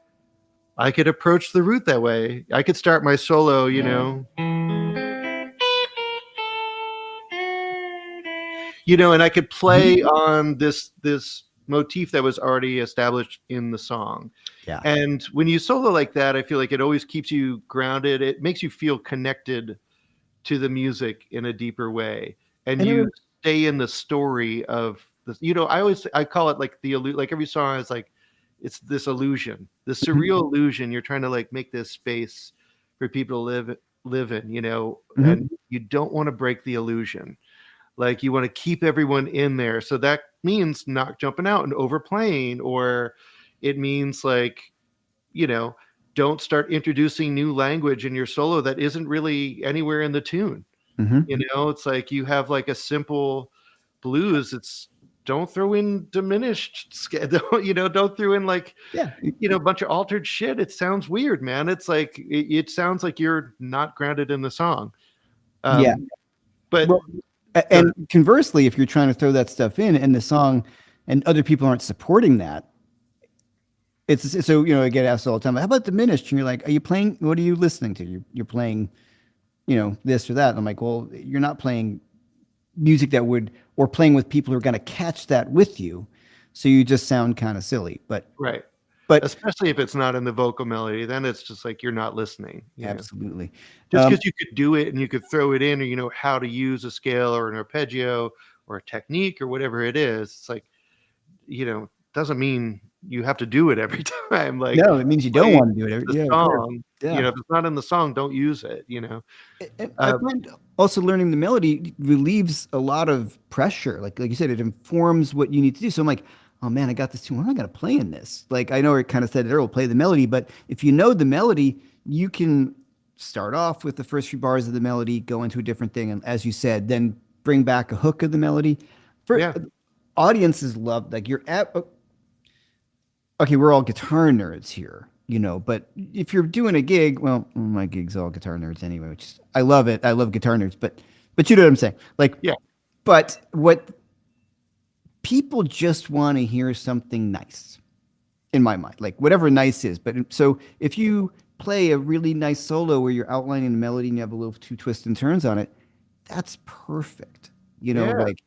I could approach the root that way. I could start my solo, and I could play on this motif that was already established in the song. Yeah. And when you solo like that, I feel like it always keeps you grounded. It makes you feel connected to the music in a deeper way, and you stay in the story of the. I call it like like every song is like, it's this illusion, this surreal illusion. You're trying to like make this space for people to live in, and you don't want to break the illusion. Like, you want to keep everyone in there. So that means not jumping out and overplaying, or it means like, don't start introducing new language in your solo that isn't really anywhere in the tune. Mm-hmm. It's like you have like a simple blues. It's don't throw in diminished scale. Don't throw in like, Yeah. a bunch of altered shit. It sounds weird, man. It's like, it sounds like you're not grounded in the song. Yeah. But Well, and conversely, if you're trying to throw that stuff in the song and other people aren't supporting that, It's so, I get asked all the time, how about diminished? And you're like, are you playing? What are you listening to? You're playing, this or that. And I'm like, well, you're not playing music that would, or playing with people who are going to catch that with you. So you just sound kind of silly. Right. But Especially if it's not in the vocal melody, then it's just like you're not listening. absolutely. Just because you could do it and you could throw it in, or how to use a scale or an arpeggio or a technique or whatever it is, it's like, doesn't mean you have to do it every time. Like, No, it means you don't want to do it. the Yeah, of course. song, Yeah. if it's not in the song, don't use it. And I find also learning the melody relieves a lot of pressure. Like you said, it informs what you need to do. So I'm like, oh man, I got this tune. What am I going to play in this? Like, I know it kind of said it earlier, play the melody, but if you know the melody, you can start off with the first few bars of the melody, go into a different thing, and as you said, then bring back a hook of the melody. For Yeah. audiences love, like, you're at. Okay, we're all guitar nerds here, but if you're doing a gig, well, my gig's all guitar nerds anyway, which I love it. I love guitar nerds, but you know what I'm saying? Like, Yeah. But what people just want to hear something nice in my mind, like whatever nice is. But so if you play a really nice solo where you're outlining the melody and you have a little two twists and turns on it, that's perfect. Yeah. Like,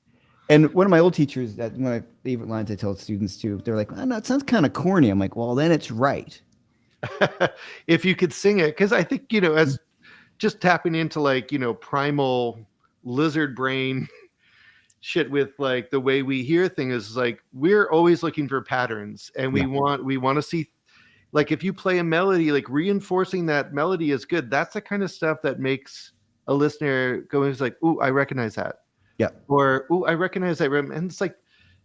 and one of my old teachers, that one of my favorite lines I tell students too, they're like, oh, no, it sounds kind of corny. I'm like, well, then it's right. If you could sing it, because I think, as just tapping into like, primal lizard brain shit with like the way we hear things is like, we're always looking for patterns, and we want to see, like, if you play a melody, like reinforcing that melody is good. That's the kind of stuff that makes a listener go, is like, ooh, I recognize that. Yeah. Or, ooh, I recognize that rhythm. And it's like,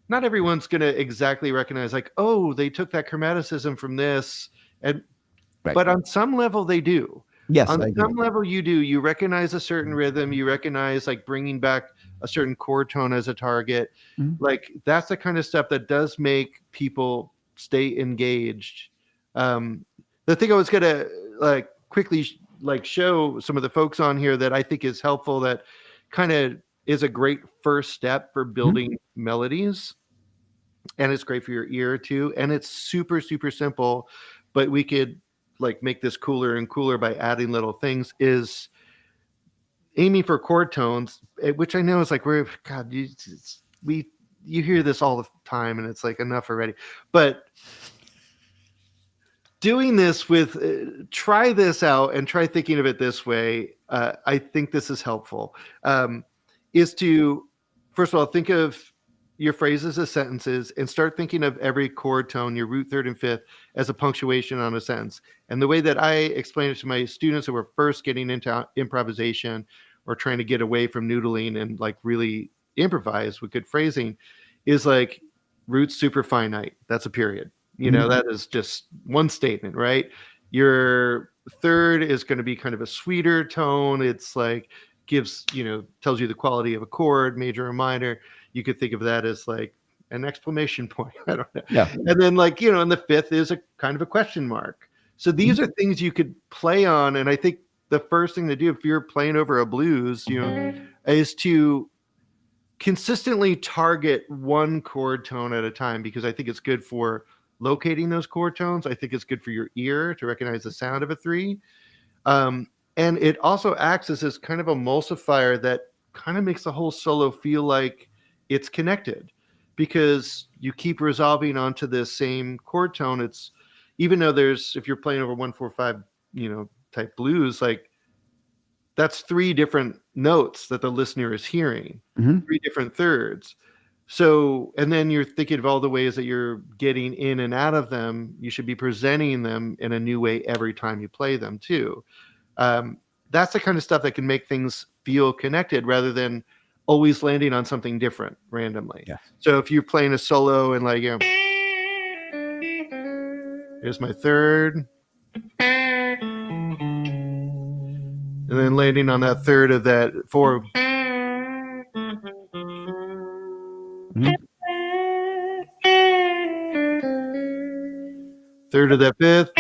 not everyone's going to exactly recognize, like, oh, they took that chromaticism from this. But on some level they do. Yes. On some level you do. You recognize a certain rhythm. You recognize like bringing back a certain chord tone as a target. Mm-hmm. Like, that's the kind of stuff that does make people stay engaged. The thing I was going to like quickly show some of the folks on here that I think is helpful, that kind of is a great first step for building melodies, and it's great for your ear too, and it's super, super simple, but we could like make this cooler and cooler by adding little things, is aiming for chord tones, which I know is like, you hear this all the time and it's like enough already, but doing this with try this out and try thinking of it this way. I think this is helpful, is to, first of all, think of your phrases as sentences and start thinking of every chord tone, your root, third, and fifth, as a punctuation on a sentence. And the way that I explain it to my students who were first getting into improvisation or trying to get away from noodling and like really improvise with good phrasing is like, root super finite. That's a period. That is just one statement, right? Your third is going to be kind of a sweeter tone. It's like gives, tells you the quality of a chord, major or minor. You could think of that as like an exclamation point. I don't know. Yeah. And then like, and the fifth is a kind of a question mark. So these are things you could play on. And I think the first thing to do if you're playing over a blues, is to consistently target one chord tone at a time, because I think it's good for locating those chord tones. I think it's good for your ear to recognize the sound of a three. And it also acts as this kind of emulsifier that kind of makes the whole solo feel like it's connected, because you keep resolving onto this same chord tone. It's, even though if you're playing over 1-4-5, type blues, like that's three different notes that the listener is hearing, three different thirds. So, and then you're thinking of all the ways that you're getting in and out of them. You should be presenting them in a new way every time you play them too. That's the kind of stuff that can make things feel connected rather than always landing on something different randomly. Yeah. So if you're playing a solo and like, here's my third, and then landing on that third of that four. Third of that fifth.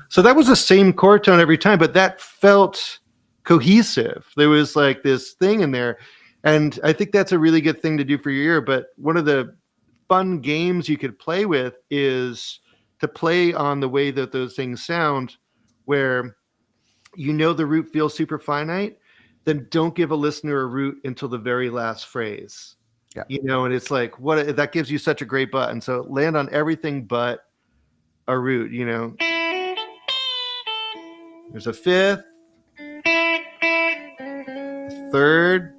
So that was the same chord tone every time, but that felt cohesive. There was like this thing in there. And I think that's a really good thing to do for your ear. But one of the fun games you could play with is to play on the way that those things sound, where the root feels super finite, then don't give a listener a root until the very last phrase. Yeah. And it's like, what, that gives you such a great button. So land on everything but a root. There's a fifth, a third,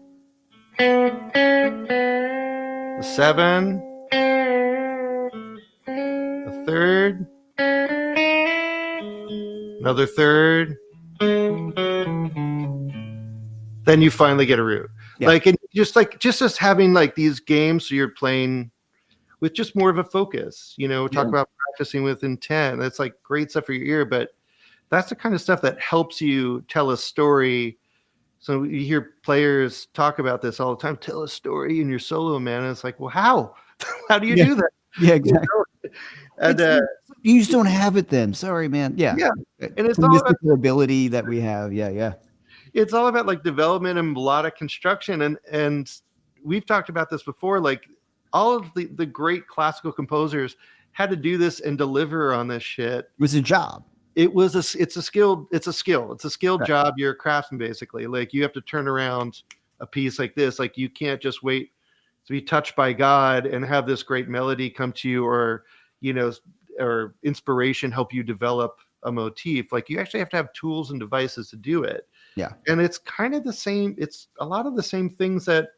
a seven, a third, another third. Then you finally get a root. Yeah. Like, and just having like these games, so you're playing with just more of a focus. Talk about practicing with intent. That's like great stuff for your ear, but that's the kind of stuff that helps you tell a story. So you hear players talk about this all the time. Tell a story in your solo, man. And it's like, well, how? How do you do that? Yeah, exactly. And You just don't have it then. Sorry, man. Yeah. yeah. And it's a all about mystical ability that we have. Yeah. It's all about like development and melodic construction. And we've talked about this before. Like all of the great classical composers had to do this and deliver on this shit. It was a job. It's a skill. It's a skilled Right. job. You're a craftsman, basically. Like you have to turn around a piece like this. Like you can't just wait to be touched by God and have this great melody come to you, or or inspiration help you develop a motif. Like you actually have to have tools and devices to do it. Yeah. And it's kind of the same. It's a lot of the same things that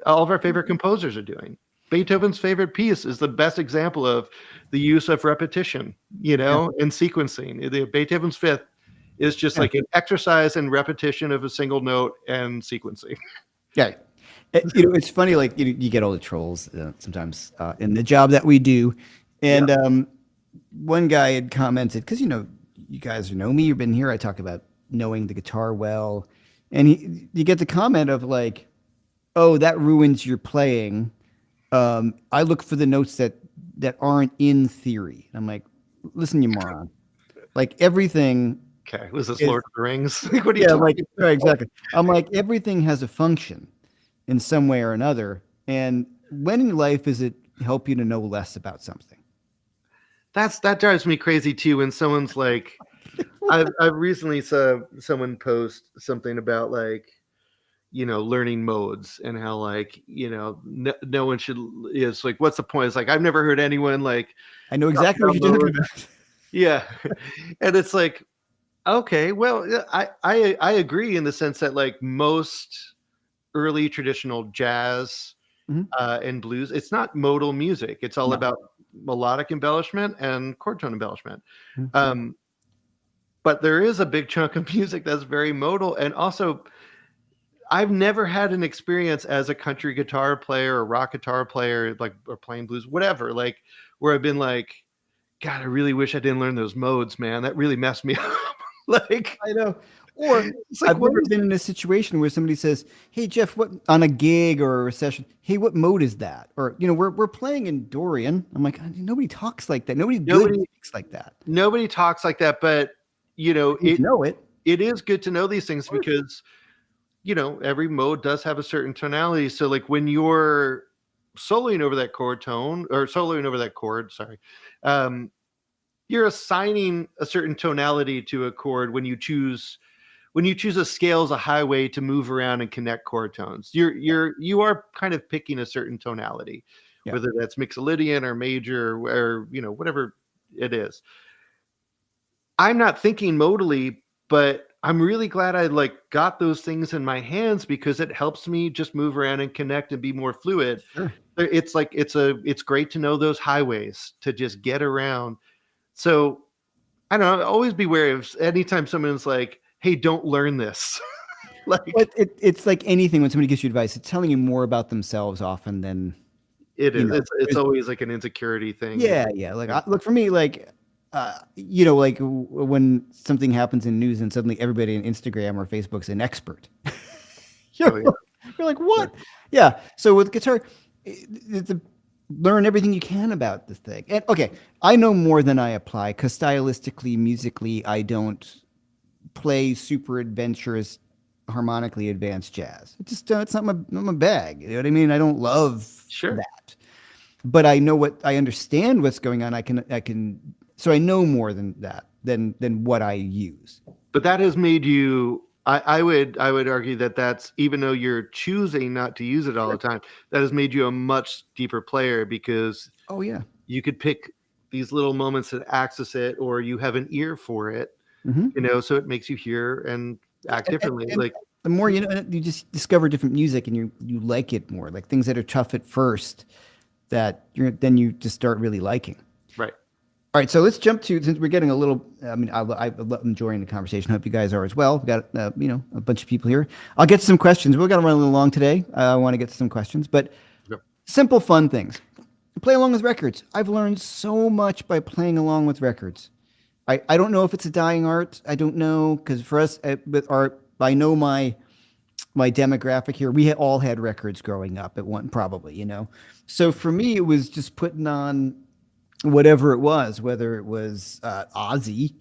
all of our favorite composers are doing. Beethoven's favorite piece is the best example of the use of repetition, and sequencing. Beethoven's Fifth is just like an exercise in repetition of a single note and sequencing. Yeah. It's funny, like you get all the trolls sometimes in the job that we do. And one guy had commented, because, you guys know me, you've been here. I talk about knowing the guitar well. And you get the comment of like, oh, that ruins your playing. I look for the notes that aren't in theory. I'm like, listen, you moron. Like everything. Okay, was this Lord of the Rings? What are you Yeah, talking like right, exactly. I'm like, everything has a function in some way or another. And when in life does it help you to know less about something? That drives me crazy too. When someone's like, I've recently saw someone post something about like, learning modes and how like, no one should. It's like, what's the point? It's like, I've never heard anyone like. I know exactly what you're talking about. Yeah, and it's like, okay, well, I agree in the sense that like most early traditional jazz and blues, it's not modal music. It's all about melodic embellishment and chord tone embellishment. But there is a big chunk of music that's very modal. And also, I've never had an experience as a country guitar player or rock guitar player, like, or playing blues, whatever, like where I've been like, God, I really wish I didn't learn those modes, man. That really messed me up. Like, I know. Or like, I've never been in a situation where somebody says, "Hey Jeff, what on a gig or a session? Hey, what mode is that?" Or we're playing in Dorian. I'm like, nobody talks like that. Nobody speaks like that. Nobody talks like that. But it. It is good to know these things because every mode does have a certain tonality. So like when you're soloing over that chord tone or soloing over that chord, sorry, you're assigning a certain tonality to a chord when you choose a scale as a highway to move around and connect chord tones. You are kind of picking a certain tonality, whether that's mixolydian or major or whatever it is. I'm not thinking modally, but I'm really glad I like got those things in my hands because it helps me just move around and connect and be more fluid. Sure. It's like it's great to know those highways to just get around. So I don't know, always be wary of anytime someone's like, hey, don't learn this. Like, but it's like anything when somebody gives you advice, it's telling you more about themselves often than it is. It's always like an insecurity thing. Yeah. Like, look, for me, like, like when something happens in news and suddenly everybody on Instagram or Facebook's an expert. You're like, what? Yeah. So with guitar, learn everything you can about this thing. And okay, I know more than I apply because stylistically, musically, I don't play super adventurous, harmonically advanced jazz. It just it's not my bag. You know what I mean? I don't love Sure. that, but I understand what's going on. I can so I know more than that than what I use. But that has made you. I would argue that that's, even though you're choosing not to use it all the time, that has made you a much deeper player, because Oh yeah. you could pick these little moments that access it, or you have an ear for it, Hmm. so it makes you hear and act differently. And Like, the more you know, you just discover different music and you like it more. Like things that are tough at first that you just start really liking. right. All right, so let's jump to, since we're getting a little. I mean, I'm enjoying the conversation. Hope you guys are as well. We've got a bunch of people here. I'll get to some questions. We're gonna run a little long today. I want to get to some questions, but Yep. simple, fun things. Play along with records. I've learned so much by playing along with records. I don't know if it's a dying art. I don't know, because for us with art, I know my demographic here. We all had records growing up at one, probably, So for me, it was just putting on whatever it was, whether it was Ozzy,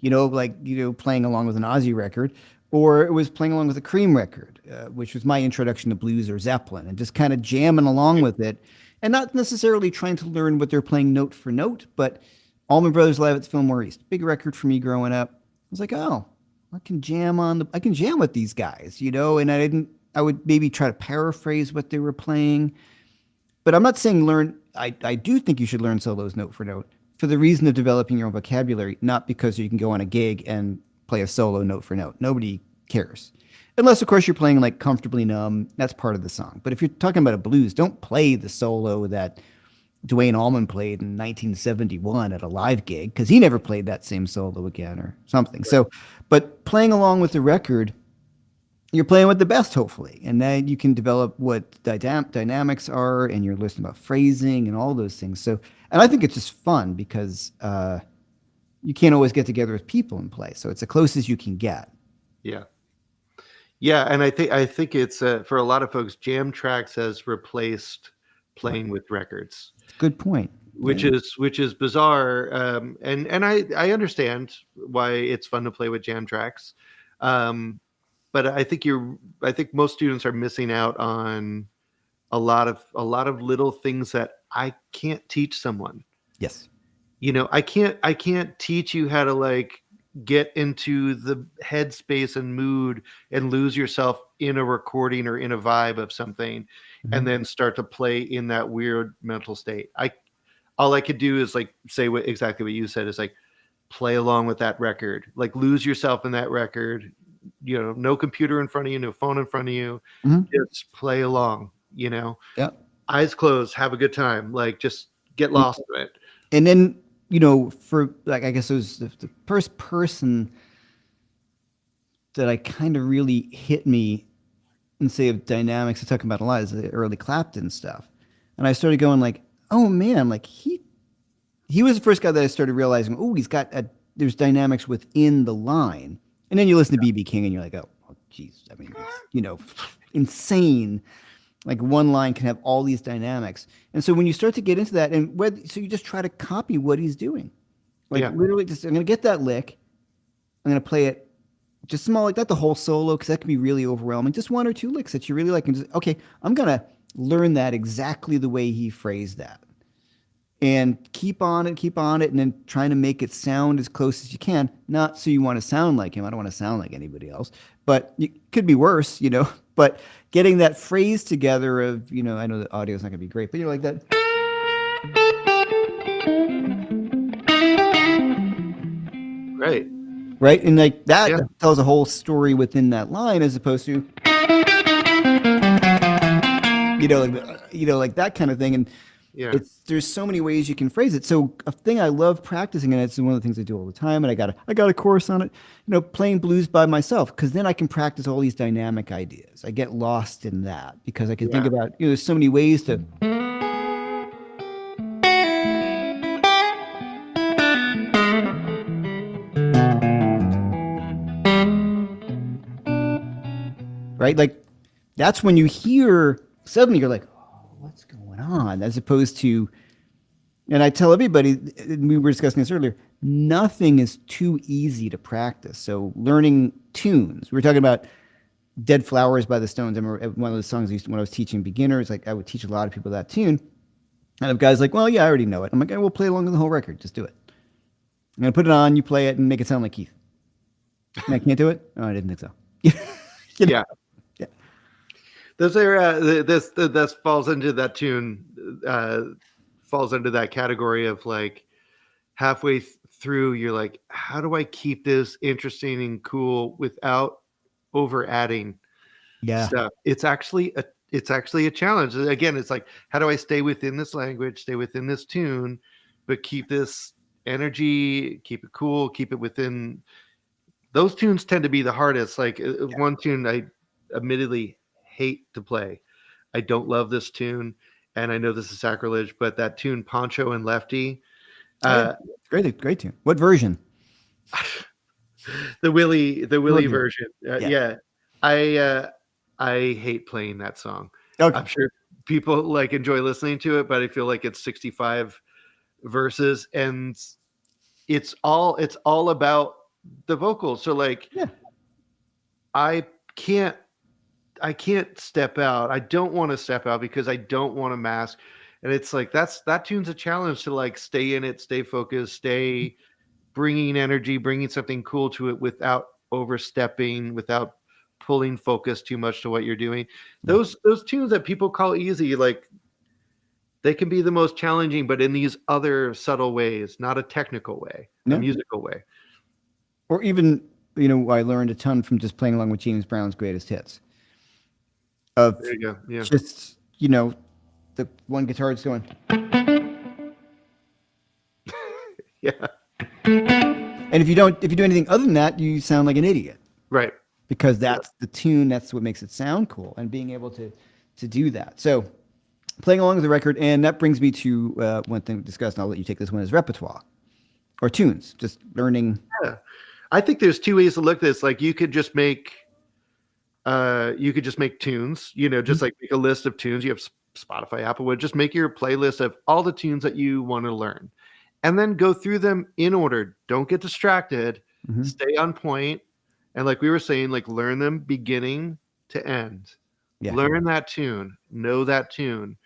playing along with an Ozzy record, or it was playing along with a Cream record, which was my introduction to blues or Zeppelin, and just kind of jamming along with it, and not necessarily trying to learn what they're playing note for note, but Allman Brothers Live at Fillmore East, big record for me growing up. I was like, oh, I can jam with these guys, and I would maybe try to paraphrase what they were playing, but I'm not saying learn. I do think you should learn solos note for the reason of developing your own vocabulary, not because you can go on a gig and play a solo note for note. Nobody cares. Unless, of course, you're playing like Comfortably Numb. That's part of the song. But if you're talking about a blues, don't play the solo that Duane Allman played in 1971 at a live gig, because he never played that same solo again or something. So, but playing along with the record, you're playing with the best, hopefully, and then you can develop what dynamics are, and you're listening about phrasing and all those things. So, and I think it's just fun because you can't always get together with people and play, so it's the closest you can get. Yeah. Yeah, and I think it's for a lot of folks, jam tracks has replaced playing with records, Good point. which Yeah. is bizarre. And I understand why it's fun to play with jam tracks. But I think most students are missing out on a lot of little things that I can't teach someone. Yes. I can't teach you how to like get into the headspace and mood and lose yourself in a recording or in a vibe of something, and Mhm. then start to play in that weird mental state. All I could do is like say exactly what you said, is like play along with that record, like lose yourself in that record. No computer in front of you, no phone in front of you, Mhm. just play along. Yeah. Eyes closed, have a good time, like just get lost in it. And then, for like, I guess it was the first person that I kind of really hit me and say of dynamics, I talking about a lot, is the early Clapton stuff. And I started going like, oh man, like he was the first guy that I started realizing, oh, there's dynamics within the line. And then you listen to BB King and you're like, oh, geez. I mean, it's, insane. Like one line can have all these dynamics. And so when you start to get into that, so you just try to copy what he's doing. Like Yeah. literally just, I'm going to get that lick. I'm going to play it just small, like not the whole solo, because that can be really overwhelming. Just one or two licks that you really like. And just, okay, I'm going to learn that exactly the way he phrased that. And keep on it, and then trying to make it sound as close as you can. Not so you want to sound like him. I don't want to sound like anybody else, but it could be worse, But getting that phrase together of, I know the audio is not going to be great, but like that, Right. right? And like that Yeah. tells a whole story within that line, as opposed to, like that kind of thing. And Yeah. there's so many ways you can phrase it. So a thing I love practicing, and it's one of the things I do all the time, and I got a course on it, playing blues by myself, because then I can practice all these dynamic ideas. I get lost in that because I can think Yeah. about, there's so many ways to, right? Like that's when you hear, suddenly you're like, oh, what's going on? As opposed to, and I tell everybody, and we were discussing this earlier, nothing is too easy to practice. So learning tunes. We were talking about Dead Flowers by the Stones. I remember one of the songs I used to, when I was teaching beginners, like I would teach a lot of people that tune. And the guy's like, well, yeah, I already know it. I'm like, I will play along with the whole record. Just do it. I'm going to put it on, you play it, and make it sound like Keith. And I can't do it? Oh, I didn't think so. You know? Yeah. Yeah. Those are this falls into that tune, falls into that category of like halfway through, you're like, how do I keep this interesting and cool without over adding Yeah. stuff? It's actually a challenge. Again, it's like, how do I stay within this language, stay within this tune, but keep this energy, keep it cool, keep it within. Those tunes tend to be the hardest. Like one tune I admittedly hate to play. I don't love this tune, and I know this is sacrilege, but that tune Poncho and Lefty, Great tune. What version? the Willie Willie. version. Yeah. I hate playing that song. Okay. I'm sure people like enjoy listening to it, but I feel like it's 65 verses, and it's all about the vocals. So like, Yeah. I can't step out. I don't want to step out because I don't want to mask. And it's like, that tune's a challenge to like stay in it, stay focused, stay bringing energy, bringing something cool to it without overstepping, without pulling focus too much to what you're doing. Those tunes that people call easy, like they can be the most challenging, but in these other subtle ways, not a technical way, a musical way. Or even, I learned a ton from just playing along with James Brown's greatest hits. There you go. Yeah. Just, the one guitar is going. Yeah. And if you do anything other than that, you sound like an idiot. Right. Because that's the tune, that's what makes it sound cool, and being able to do that. So playing along with the record, and that brings me to one thing we discussed, and I'll let you take this one, is repertoire or tunes, just learning. Yeah. I think there's two ways to look at this. Like you could just make tunes, just like make a list of tunes. You have Spotify, Applewood, just make your playlist of all the tunes that you want to learn and then go through them in order. Don't get distracted, stay on point. And like we were saying, like learn them beginning to end. Yeah. Learn that tune, know that tune.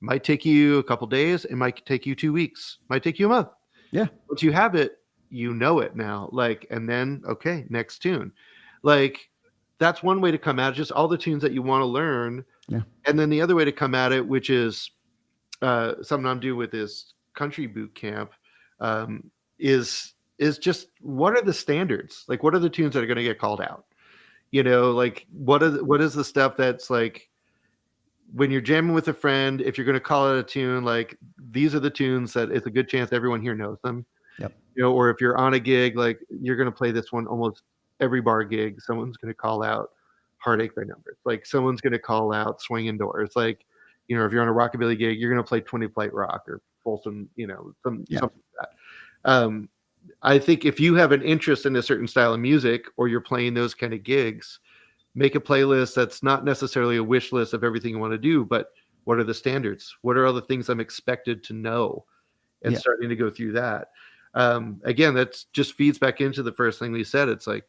Might take you a couple days. It might take you 2 weeks, might take you a month. Yeah. Once you have it, you know it now. Like, and then, okay, next tune. Like, that's one way to come at it, just all the tunes that you want to learn. Yeah. And then the other way to come at it, which is something I'm doing with this country boot camp, is just what are the standards? Like, what are the tunes that are going to get called out? Like what is the stuff that's like when you're jamming with a friend, if you're going to call it a tune, like these are the tunes that it's a good chance everyone here knows them. Yep. Or if you're on a gig, like you're going to play this one almost every bar gig. Someone's going to call out Heartache by Numbers. Like someone's going to call out Swinging Doors. Like, if you're on a rockabilly gig, you're going to play 20 Flight Rock or Folsom, something like that. I think if you have an interest in a certain style of music or you're playing those kind of gigs, make a playlist that's not necessarily a wish list of everything you want to do, but what are the standards? What are all the things I'm expected to know? And starting to go through that. Again, that just feeds back into the first thing we said. It's like,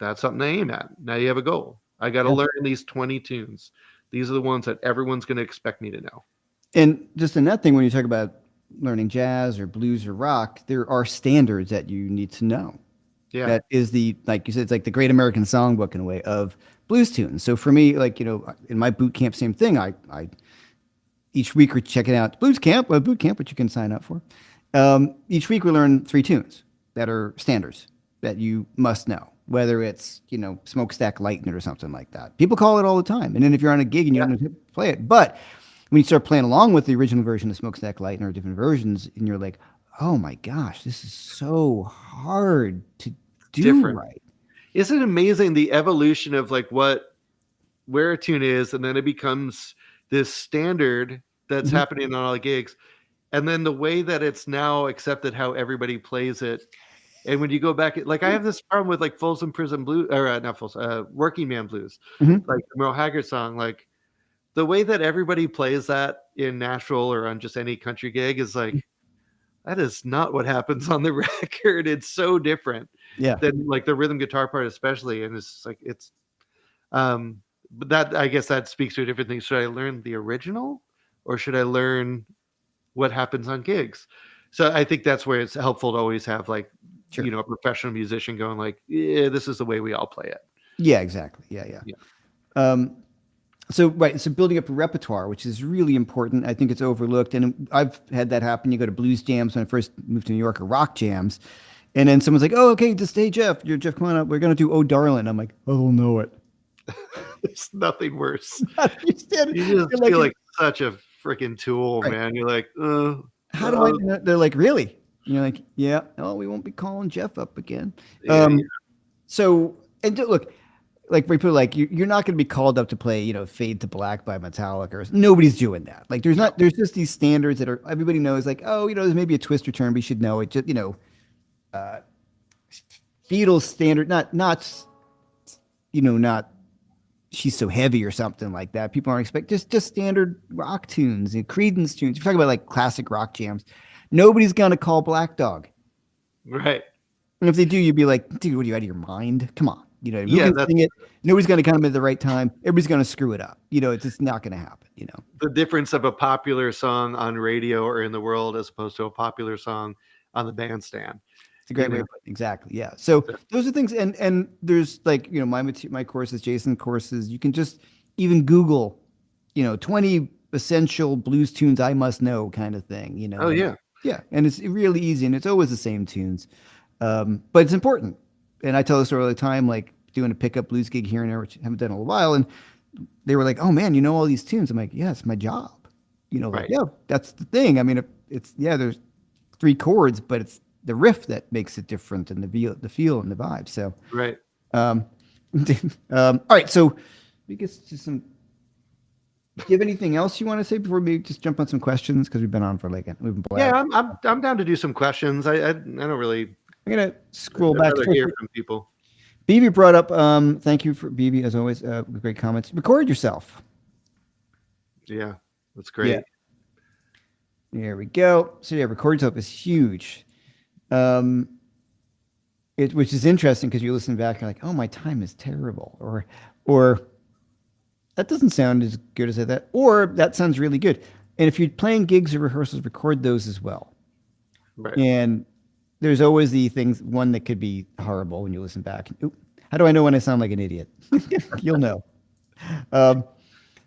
that's something to aim at. Now you have a goal. I got to learn these 20 tunes. These are the ones that everyone's going to expect me to know. And just in that thing, when you talk about learning jazz or blues or rock, there are standards that you need to know. Yeah. That is like you said, it's like the Great American Songbook in a way of blues tunes. So for me, like, in my boot camp, same thing. I each week we're checking out boot camp, which you can sign up for. Each week we learn 3 tunes that are standards that you must know, whether it's, Smokestack Lightning or something like that. People call it all the time. And then if you're on a gig and you don't play it, but when you start playing along with the original version of Smokestack Lightning or different versions, and you're like, oh my gosh, this is so hard to do right. Isn't it amazing the evolution of like where a tune is, and then it becomes this standard that's happening on all the gigs. And then the way that it's now accepted how everybody plays it. And when you go back, like I have this problem with like Folsom Prison Blues, or not Folsom, Working Man Blues, like the Merle Haggard song, like the way that everybody plays that in Nashville or on just any country gig is like, that is not what happens on the record. It's so different Yeah, than like the rhythm guitar part, especially. And it's like, but that, I guess that speaks to a different thing. Should I learn the original or should I learn what happens on gigs? So I think that's where it's helpful to always have like, sure. a professional musician going like, yeah, this is the way we all play it. Yeah, exactly. Yeah, yeah. Yeah. Um, so right, so building up a repertoire, which is really important. I think it's overlooked, and I've had that happen. You go to blues jams when I first moved to New York, or rock jams, and then someone's like, "Oh, okay, just hey Jeff, you're Jeff. Come on up. We're gonna do Oh Darling." I'm like, "I don't know it." There's nothing worse. You stand- You you're just like, feel like such a freaking tool, right. man. You're like, How do I know? They're like, really? And you're like, yeah. Oh, we won't be calling Jeff up again. yeah, yeah, So, and look, like we put like you're not going to be called up to play, Fade to Black by Metallica. Nobody's doing that. Like there's just these standards that are everybody knows. Like, oh, there's maybe a twist or turn, but you should know it. Just uh, Beatles standard, not She's So Heavy or something like that. People aren't expecting just standard rock tunes and Creedence tunes. If you're talking about like classic rock jams, nobody's gonna call Black Dog. right. And if they do, you'd be like, dude, what are you out of your mind? Come on. Who Yeah, can that's sing it? Nobody's gonna come at the right time. Everybody's gonna screw it up. It's just not gonna happen. the difference of a popular song on radio or in the world as opposed to a popular song on the bandstand. It's a great way to put it. Exactly. Yeah. So those are things, and there's like my courses, Jason courses. You can just even Google, 20 essential blues tunes I must know, kind of thing. Oh yeah. Yeah, and it's really easy, and it's always the same tunes, but it's important. And I tell this story all the time, like doing a pickup blues gig here and there, which I haven't done in a while, and they were like, "Oh man, you know all these tunes." I'm like, "Yeah, it's my job." Right. Yeah, that's the thing. I mean, there's three chords, but it's the riff that makes it different, and the feel and the vibe. So, Right. um, all right. So, we get to some. Do you have anything else you want to say before we just jump on some questions? Because we've been on for we've been Yeah, blabbing. I'm down to do some questions. I don't really. I'm gonna scroll I'd back. rather hear from people. BB brought up. Thank you for BB as always. Great comments. Record yourself. Yeah, that's great. Yeah. There we go. So yeah, record yourself is huge. Which is interesting because you listen back and you're like, oh, my time is terrible, or that doesn't sound as good as that, or that sounds really good. And if you're playing gigs or rehearsals, record those as well. Right. And there's always one that could be horrible when you listen back. Oop, how do I know when I sound like an idiot? You'll know.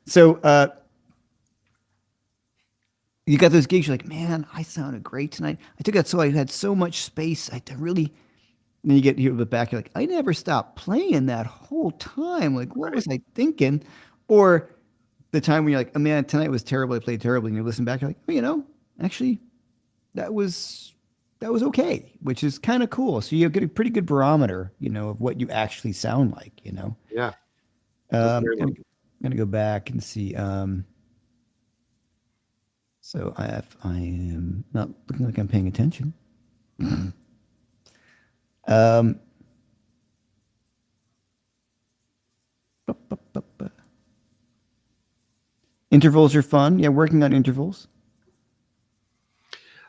So you got those gigs, you're like, man, I sounded great tonight. I took that solo, I had so much space. I really. And then you get here back, you're like, I never stopped playing that whole time. Like, what was I thinking? Or the time when you're like, oh man, tonight was terrible. I played terribly. And you listen back, you're like, oh, actually, that was okay, which is kind of cool. So you get a pretty good barometer, of what you actually sound like, Yeah. I'm gonna go back and see. So if I am not looking like I'm paying attention. Intervals are fun. Yeah, working on intervals.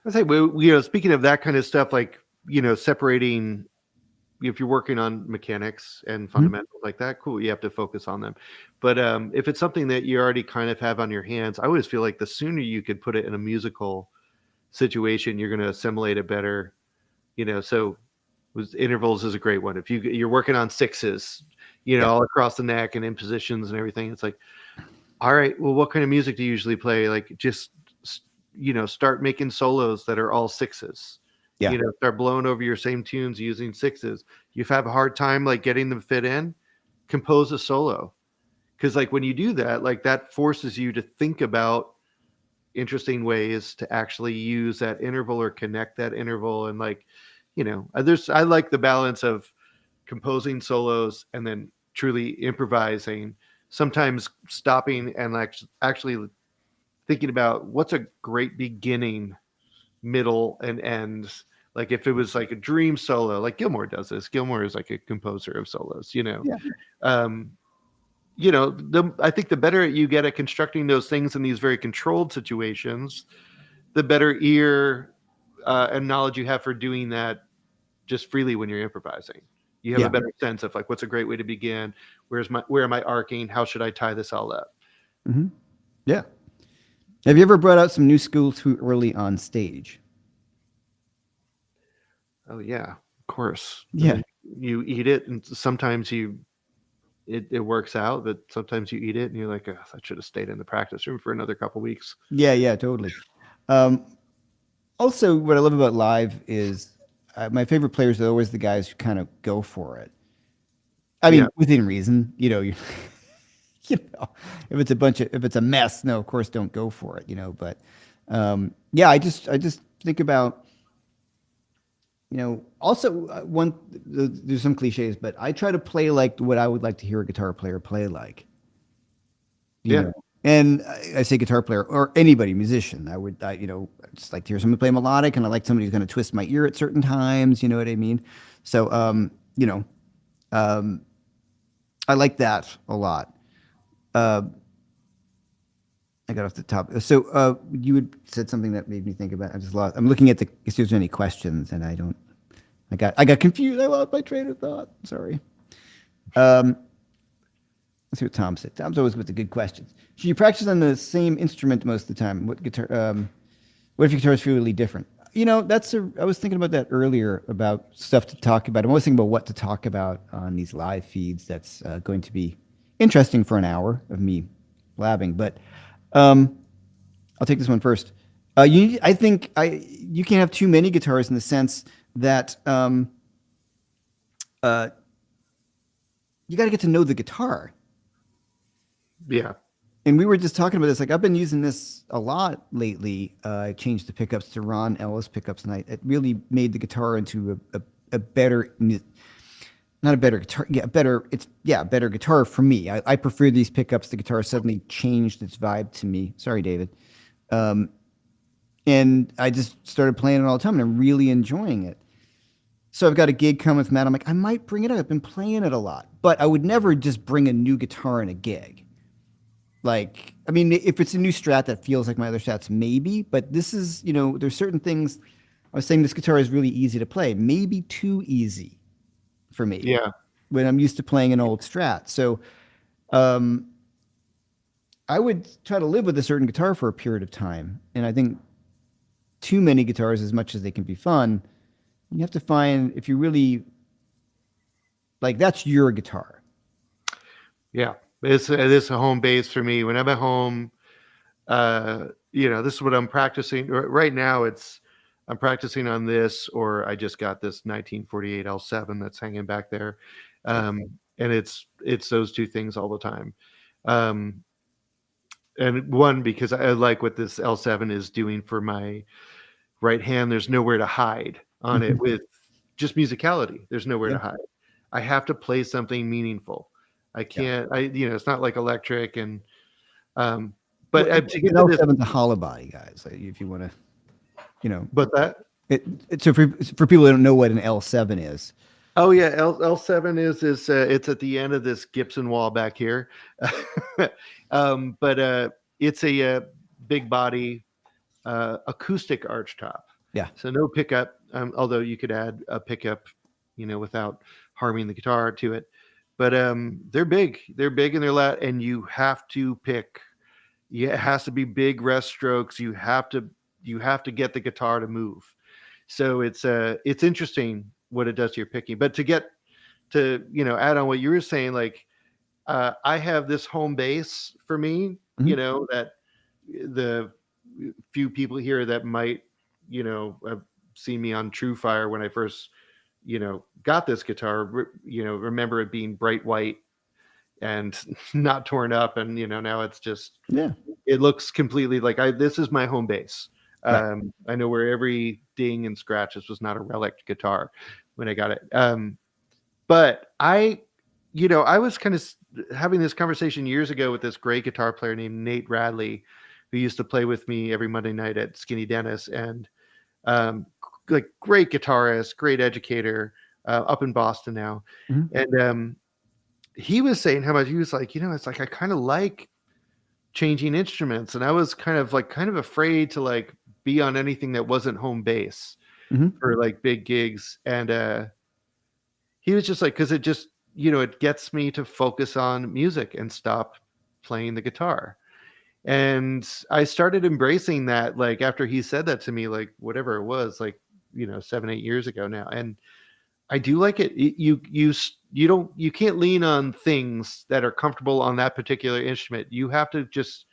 I say, speaking of that kind of stuff, like, separating, if you're working on mechanics and fundamentals like that, cool, you have to focus on them. But if it's something that you already kind of have on your hands, I always feel like the sooner you could put it in a musical situation, you're going to assimilate it better. So intervals is a great one. If you're working on sixes, all across the neck and in positions and everything, it's like, all right, well, what kind of music do you usually play? Like, just start making solos that are all sixes. Yeah. Start blowing over your same tunes using sixes. You have a hard time like getting them fit in, compose a solo. Because like when you do that, like that forces you to think about interesting ways to actually use that interval or connect that interval. And like, I like the balance of composing solos and then truly improvising, sometimes stopping and like actually thinking about what's a great beginning, middle, and end. Like if it was like a dream solo, like Gilmour does this. Gilmour is like a composer of solos, Yeah. I think the better you get at constructing those things in these very controlled situations, the better ear and knowledge you have for doing that just freely when you're improvising. You have a Yeah. better sense of like what's a great way to begin. Where am I arcing? How should I tie this all up? Hmm. Yeah. Have you ever brought out some new school too early on stage? Oh yeah, of course. I Yeah. mean, you eat it, and sometimes it works out, but sometimes you eat it and you're like, oh, I should have stayed in the practice room for another couple weeks. Yeah. Yeah. Totally. Um, Also, what I love about live is my favorite players are always the guys who kind of go for it. I Yeah, mean, within reason, you know, if it's a mess, no, of course, don't go for it, But yeah, I just think about, also there's some cliches, but I try to play like what I would like to hear a guitar player play like, you yeah, know. And I say guitar player or anybody, musician. I just like to hear somebody play melodic, and I like somebody who's going to twist my ear at certain times. You know what I mean? So, um, I like that a lot. Uh, I got off the top. So, you had said something that made me think about. I just lost. I'm looking at if there's any questions, and I don't. I got confused. I lost my train of thought. Sorry. Um, let's see what Tom said. Tom's always with the good questions. Should you practice on the same instrument most of the time? What if your guitar is really different? I was thinking about that earlier about stuff to talk about. I'm always thinking about what to talk about on these live feeds. That's going to be interesting for an hour of me blabbing. But um, I'll take this one first. I think you can't have too many guitars in the sense that uh, you got to get to know the guitar. yeah, And we were just talking about this. Like I've been using this a lot lately. I changed the pickups to Ron Ellis pickups, and it really made the guitar into a better, not a better guitar. Yeah, better. A better guitar for me. I prefer these pickups. The guitar suddenly changed its vibe to me. Sorry, David. Um, and I just started playing it all the time, and I'm really enjoying it. So I've got a gig coming with Matt. I'm like, I might bring it up. I've been playing it a lot, but I would never just bring a new guitar in a gig. Like, I mean, if it's a new Strat that feels like my other Strats, maybe. But this is, there's certain things. I was saying this guitar is really easy to play, maybe too easy for me yeah, when I'm used to playing an old Strat. So, um, I would try to live with a certain guitar for a period of time. And I think too many guitars, as much as they can be fun, you have to find if you really like that's your guitar. yeah. This is a home base for me. When I'm at home, this is what I'm practicing right now. I'm practicing on this, or I just got this 1948 L7 that's hanging back there, and it's those two things all the time. Um, and one, because I like what this L7 is doing for my right hand. There's nowhere to hide on it Mhm. with just musicality. There's nowhere Yeah. to hide. I have to play something meaningful. I Yeah. can't. It's not like electric and um, Well, but to get an to this, L7's a hollow body, guys. Like, if you want to, you know, but that. so for people that don't know what an L7 is, Oh yeah, L7 is it's at the end of this Gibson wall back here, but it's a big body acoustic arch top. yeah, So no pickup, although you could add a pickup, without harming the guitar to it. But they're big. They're big and they're loud, and you have to pick. Yeah, it has to be big rest strokes. You have to get the guitar to move. So it's interesting what it does to your picking. But to get to add on what you were saying, like I have this home base for me. Mhm. That the few people here that might have seen me on True Fire when I first got this guitar. Remember it being bright white and not torn up, and now it's just Yeah, it looks completely like this is my home base. right. I know where every ding and scratch. This was not a relic guitar when I got it. But I was kind of having this conversation years ago with this great guitar player named Nate Radley, who used to play with me every Monday night at Skinny Dennis, and um, like great guitarist, great educator, up in Boston now. Mhm. And he was saying how much he was like, it's like I kind of like changing instruments, and I was kind of afraid to like be on anything that wasn't home base Mhm. for like big gigs. And he was just like, because it just, it gets me to focus on music and stop playing the guitar. And I started embracing that, like after he said that to me, like whatever it was, like 7-8 years ago now. And I do like it. You can't lean on things that are comfortable on that particular instrument. You have to just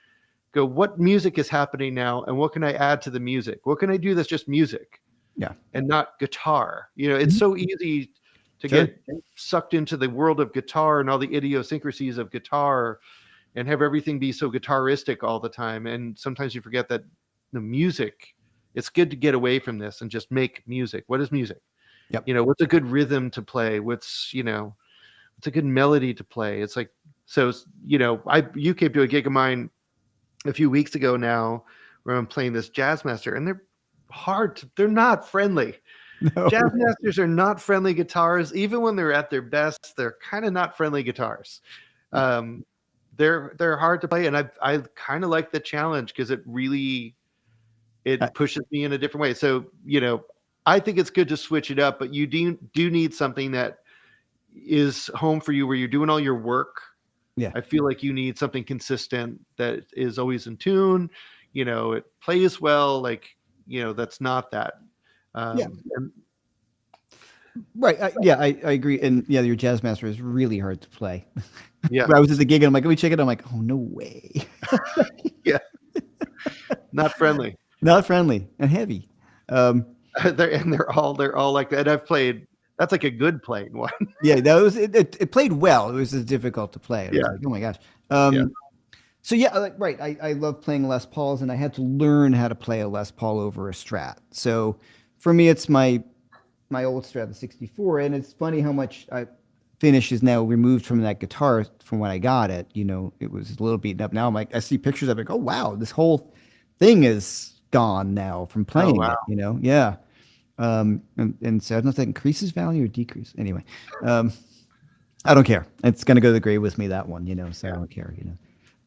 go, what music is happening now, and what can I add to the music? What can I do that's just music Yeah. and not guitar? It's Mhm. so easy to Sure. get sucked into the world of guitar and all the idiosyncrasies of guitar and have everything be so guitaristic all the time. And sometimes you forget that the music, it's good to get away from this and just make music. What is music? Yep. What's a good rhythm to play? What's a good melody to play? It's like, so, you came to a gig of mine a few weeks ago now where I'm playing this jazz master, and they're not friendly. No. Jazz masters are not friendly guitars. Even when they're at their best, they're kind of not friendly guitars. Um, they're hard to play, and I kind of like the challenge because Uh, it pushes me in a different way. So, I think it's good to switch it up, but you do need something that is home for you where you're doing all your work. yeah. I feel like you need something consistent that is always in tune. It plays well. Like, that's not that. Yeah. And Right. Yeah, I agree. And yeah, your jazz master is really hard to play. yeah, I was at the gig and I'm like, let me check it. I'm like, oh, no way. yeah, not friendly. Not friendly and heavy. Um, they're all like that. And I've played. That's like a good playing one. yeah, that was it played well. It was just difficult to play. It was Yeah, like, oh my gosh. yeah. So yeah, like right. I love playing Les Pauls, and I had to learn how to play a Les Paul over a Strat. So for me, it's my old Strat, the 64, and it's funny how much finish is now removed from that guitar from when I got it. It was a little beaten up. Now I'm like, I see pictures of it, like, oh wow, this whole thing is gone now from Oh playing wow. it. Yeah. And so I don't know if that increases value or decrease. Anyway, I don't care. It's gonna go to the grave with me, that one. So I don't care.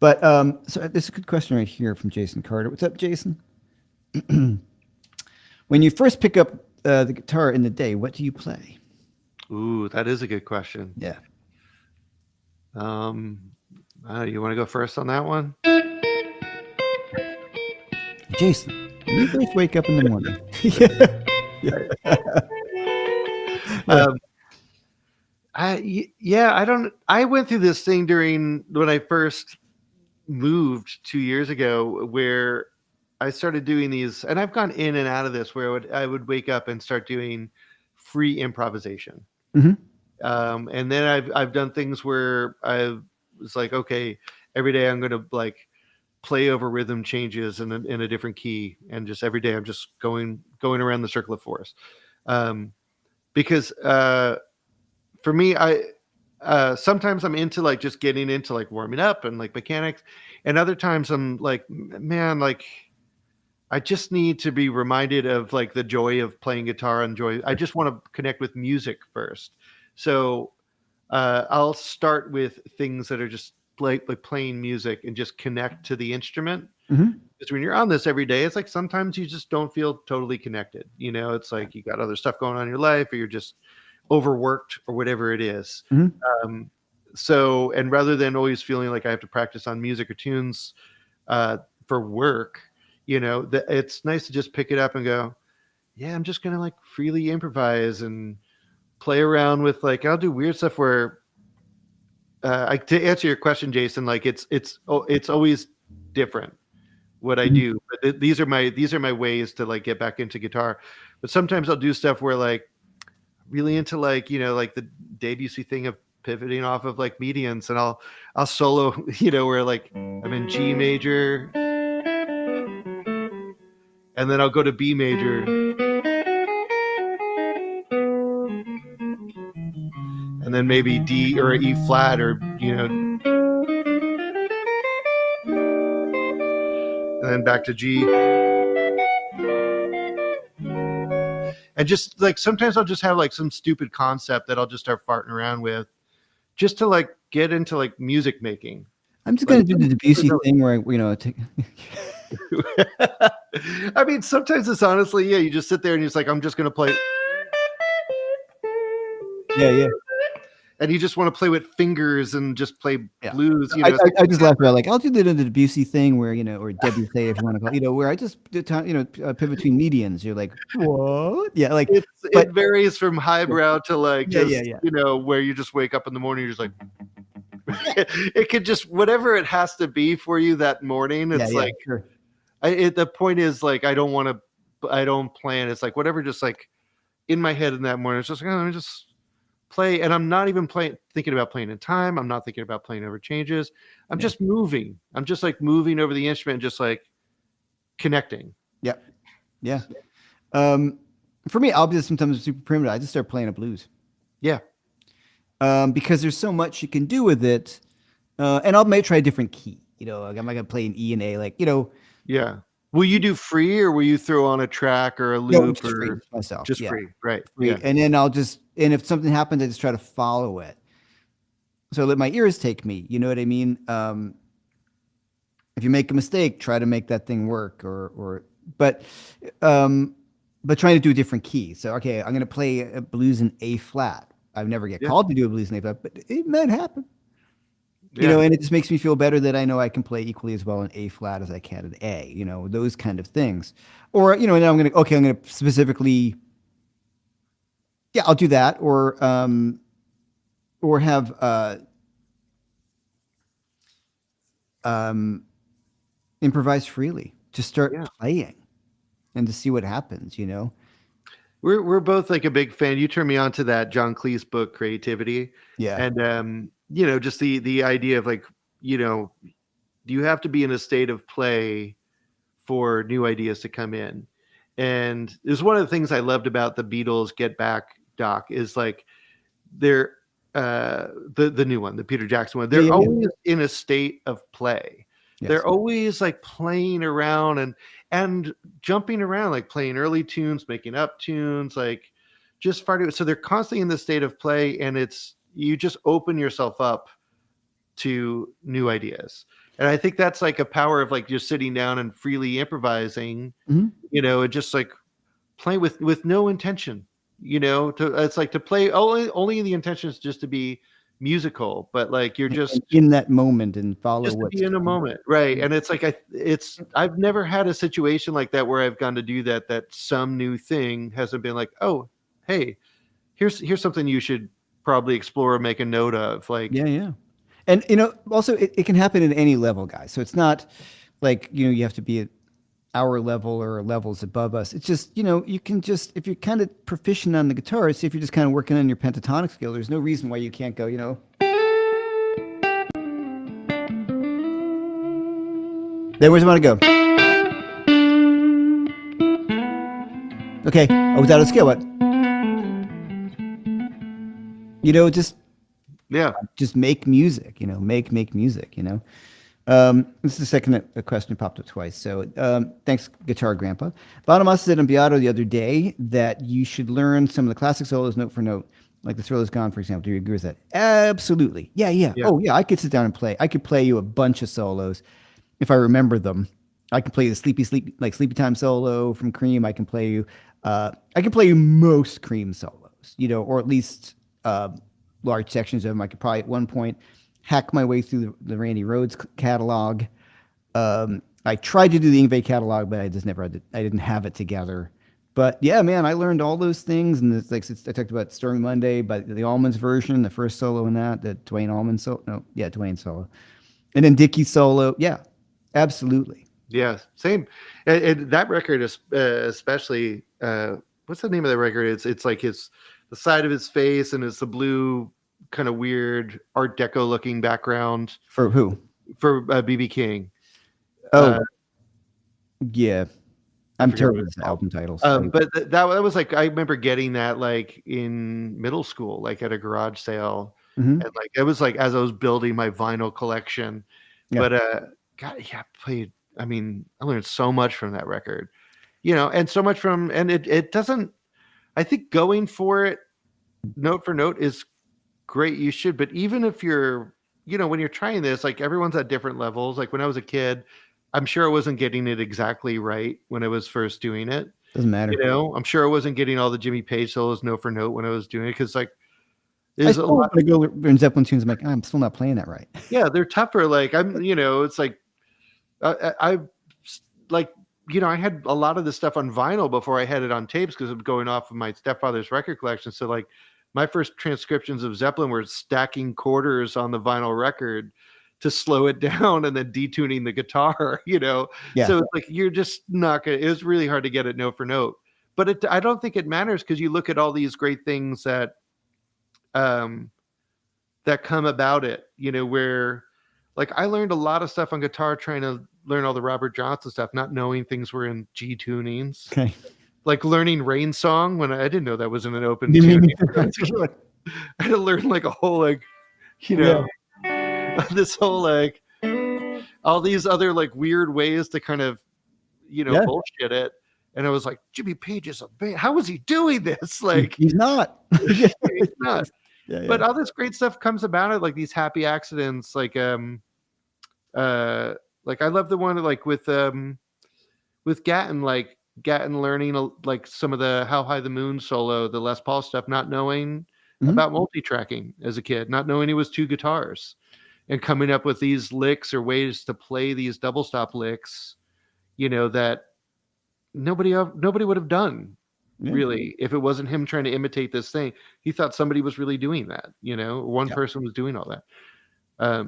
But so there's a good question right here from Jason Carter. What's up, Jason? When you first pick up the guitar in the day, what do you play? Ooh, that is a good question. Yeah. You want to go first on that one? Jason, when you first wake up in the morning. Yeah. Yeah. Um, I went through this thing during when I first moved 2 years ago, where I started doing these, and I've gone in and out of this, where I would wake up and start doing free improvisation. Mhm. And then I've done things where I was like, okay, every day I'm going to like play over rhythm changes in a different key, and just every day I'm just going around the circle of fours. Because for me, sometimes I'm into like just getting into like warming up and like mechanics, and other times I'm like, man, like I just need to be reminded of like the joy of playing guitar and joy. I just want to connect with music first. So I'll start with things that are just like playing music and just connect to the instrument. Mhm. Because when you're on this every day, it's like sometimes you just don't feel totally connected. It's like you got other stuff going on in your life, or you're just overworked or whatever it is. Mhm. So, and rather than always feeling like I have to practice on music or tunes for work, it's nice to just pick it up and go, yeah, I'm just going to like freely improvise and play around with, like, I'll do weird stuff where to answer your question, Jason, like it's always different what I Mhm. do. But these are my ways to like get back into guitar. But sometimes I'll do stuff where like really into like, like the Debussy thing of pivoting off of like medians, and I'll solo, where like I'm in G major and then I'll go to B major and then maybe D or E flat, or and then back to G. And just like sometimes I'll just have like some stupid concept that I'll just start farting around with, just to like get into like music making. I'm just Like, gonna do the Debussy thing where I take I mean, sometimes it's honestly, yeah, you just sit there and you're just like, I'm just gonna play, Yeah. and you just want to play with fingers and just play Yeah. blues. I, It's like, I just laugh about like I'll do the Debussy thing where or Debbie say if you want to call where I just do pivot between medians. You're like what? Yeah, like but it varies from highbrow to like just yeah. where you just wake up in the morning, you're just like, it could just whatever it has to be for you that morning. It's like sure. the point is like I don't plan. It's like whatever, just like in my head in that morning. It's just like, let me just play, and I'm not even thinking about playing in time. I'm not thinking about playing over changes. I'm just moving. I'm just like moving over the instrument, just like connecting. Yeah. For me, I'll be sometimes super primitive. I just start playing a blues. Yeah. Because there's so much you can do with it. And I may try a different key. Like I'm not gonna play an E and A, like Yeah. Will you do free, or will you throw on a track or a no, loop, just free or myself. just Yeah, free? Right. free. Yeah. And then and if something happens, I just try to follow it. So let my ears take me. You know what I mean? If you make a mistake, try to make that thing work, but trying to do a different key. So okay, I'm gonna play a blues in A flat. I never get called to do a blues in A flat, but it might happen. And it just makes me feel better that I know I can play equally as well in A flat as I can in A, those kind of things. Or, and I'm going to specifically, yeah, I'll do that. Or have, improvise freely, to start playing and to see what happens, We're both like a big fan. You turned me on to that John Cleese book, Creativity. Yeah. And just the idea of like, you have to be in a state of play for new ideas to come in. And it was one of the things I loved about the Beatles Get Back doc is like they're the new one, the Peter Jackson one. They're always in a state of play. Yes. They're always like playing around and jumping around, like playing early tunes, making up tunes, like just farting. So they're constantly in the state of play, and you just open yourself up to new ideas. And I think that's like a power of like just sitting down and freely improvising, and just like playing with no intention, it's like to play only the intention is just to be musical, but like you're just in that moment and follow just what's to be in a moment, right? And it's like I've never had a situation like that where I've gone to do that some new thing hasn't been like, oh, hey, here's something you should probably explore or make a note of, like And also it can happen at any level, guys. So it's not like you have to be at our level or levels above us. It's just you can just, if you're kind of proficient on the guitar, see if you're just kind of working on your pentatonic skill. There's no reason why you can't go. Then where's it want to go? Okay, I was out of scale. What? Just make music. Make music. This is the second question popped up twice. So thanks, Guitar Grandpa. Bottom said on Beato the other day that you should learn some of the classic solos note for note, like The Thrill Is Gone, for example. Do you agree with that? Absolutely. Yeah. Oh, yeah, I could sit down and play. I could play you a bunch of solos if I remember them. I can play the Sleepy Time solo from Cream. I can play you most Cream solos, or at least large sections of them. I could probably at one point hack my way through the Randy Rhoads catalog. I tried to do the Yngwie catalog, but I just never I didn't have it together. But yeah, man, I learned all those things, and I talked about Stormy Monday, but the Allmans version, the first solo in that, the Dwayne Allman solo. No, yeah, Dwayne solo, and then Dickie's solo. Yeah, absolutely. Yeah, same. And that record is especially. What's the name of the record? It's like the side of his face, and it's the blue kind of weird Art Deco looking background. For who? For B.B. King. Yeah. I'm terrible with album titles. But that was like, I remember getting that like in middle school, like at a garage sale. And like, it was like, as I was building my vinyl collection, but God, yeah, I learned so much from that record, and so much and it doesn't, I think going for it note for note is great. You should, but even if you're, when you're trying this, like everyone's at different levels. Like when I was a kid, I'm sure I wasn't getting it exactly right when I was first doing it. Doesn't matter. I'm sure I wasn't getting all the Jimmy Page solos note for note when I was doing it because like I there's a still lot. want to go in Zeppelin tunes. I'm like, I'm still not playing that right. Yeah, they're tougher. Like it's like I like I had a lot of this stuff on vinyl before I had it on tapes because I'm going off of my stepfather's record collection. So like my first transcriptions of Zeppelin were stacking quarters on the vinyl record to slow it down and then detuning the guitar, Yeah. So it's like you're just not gonna. It was really hard to get it note for note, but I don't think it matters because you look at all these great things um, that come about it, where like I learned a lot of stuff on guitar trying to learn all the Robert Johnson stuff, not knowing things were in G tunings. Okay. Like learning Rain Song when I didn't know that was in an open You tuning. mean- I had to learn like a whole like, this whole like all these other like weird ways to kind of Yeah. bullshit it. And I was like, Jimmy Page is a band. How is he doing this? Like He's not. he's not. Yeah, But all this great stuff comes about it, like these happy accidents, like I love the one like with Gatton, like Gatton learning like some of the How High the Moon solo, the Les Paul stuff, not knowing about multi-tracking as a kid, not knowing it was two guitars, and coming up with these licks or ways to play these double stop licks, that nobody would have done really if it wasn't him trying to imitate this thing. He thought somebody was really doing that, one person was doing all that.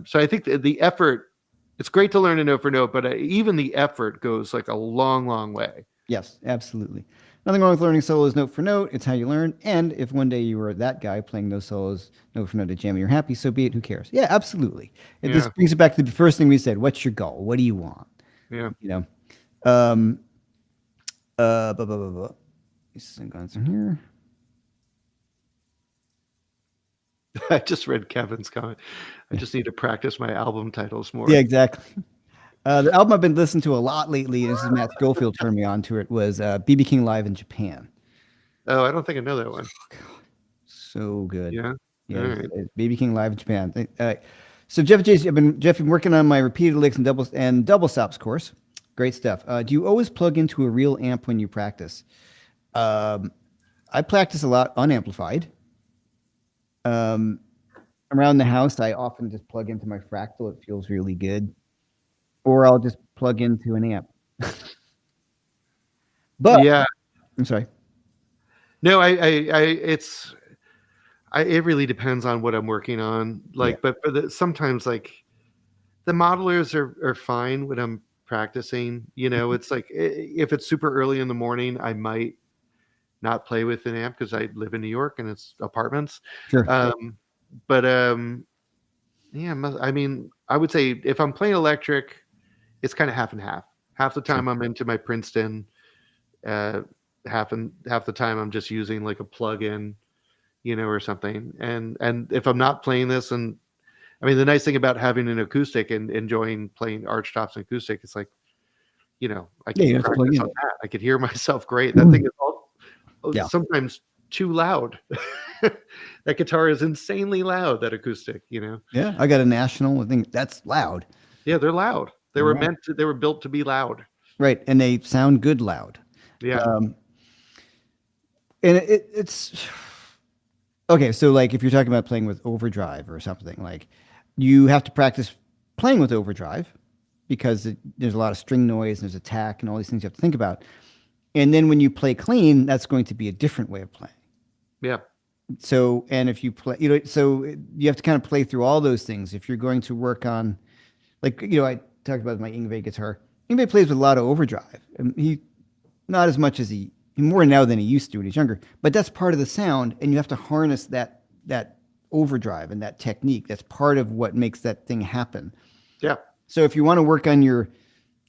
So I think the effort, it's great to learn a note for note, but even the effort goes like a long, long way. Yes, absolutely. Nothing wrong with learning solos note for note. It's how you learn. And if one day you were that guy playing those solos note for note at jam and you're happy, so be it. Who cares? Yeah, absolutely. And this brings it back to the first thing we said. What's your goal? What do you want? Yeah. Blah, blah, blah, blah. Going through here. I just read Kevin's comment. I just need to practice my album titles more. Yeah, exactly. The album I've been listening to a lot lately, this is Matt Schofield turned me on to it, was BB King Live in Japan. Oh, I don't think I know that one. God, so good. Yeah. Yeah, Right. BB King Live in Japan. So Jeff J, I've been working on my repeated licks and double stops course. Great stuff. Do you always plug into a real amp when you practice? I practice a lot unamplified. Around the house, I often just plug into my Fractal. It feels really good. Or I'll just plug into an amp. But yeah, I'm sorry. no, it really depends on what I'm working on. Like, but sometimes like the modelers are fine when I'm practicing. It's like if it's super early in the morning, I might not play with an amp because I live in New York and it's apartments. Sure. But yeah, I mean, I would say if I'm playing electric, it's kind of half and half. Half the time I'm into my Princeton. Half the time I'm just using like a plug-in, or something. And if I'm not playing this, and I mean, the nice thing about having an acoustic and enjoying playing arch tops and acoustic, it's like, I can practice on that. I could hear myself great. That thing is sometimes too loud. That guitar is insanely loud, that acoustic, Yeah, I got a National. I think that's loud. Yeah, they're loud. They were built to be loud. Right, and they sound good loud. Yeah. And it's okay. So, like, if you're talking about playing with overdrive or something, like, you have to practice playing with overdrive because there's a lot of string noise and there's attack and all these things you have to think about. And then when you play clean, that's going to be a different way of playing. Yeah. So, and if you play, so you have to kind of play through all those things. If you're going to work on, like, I talked about my Yngwie guitar. Yngwie plays with a lot of overdrive. And he, not as much as he more now than he used to when he's younger, but that's part of the sound. And you have to harness that overdrive and that technique. That's part of what makes that thing happen. Yeah. So if you want to work on your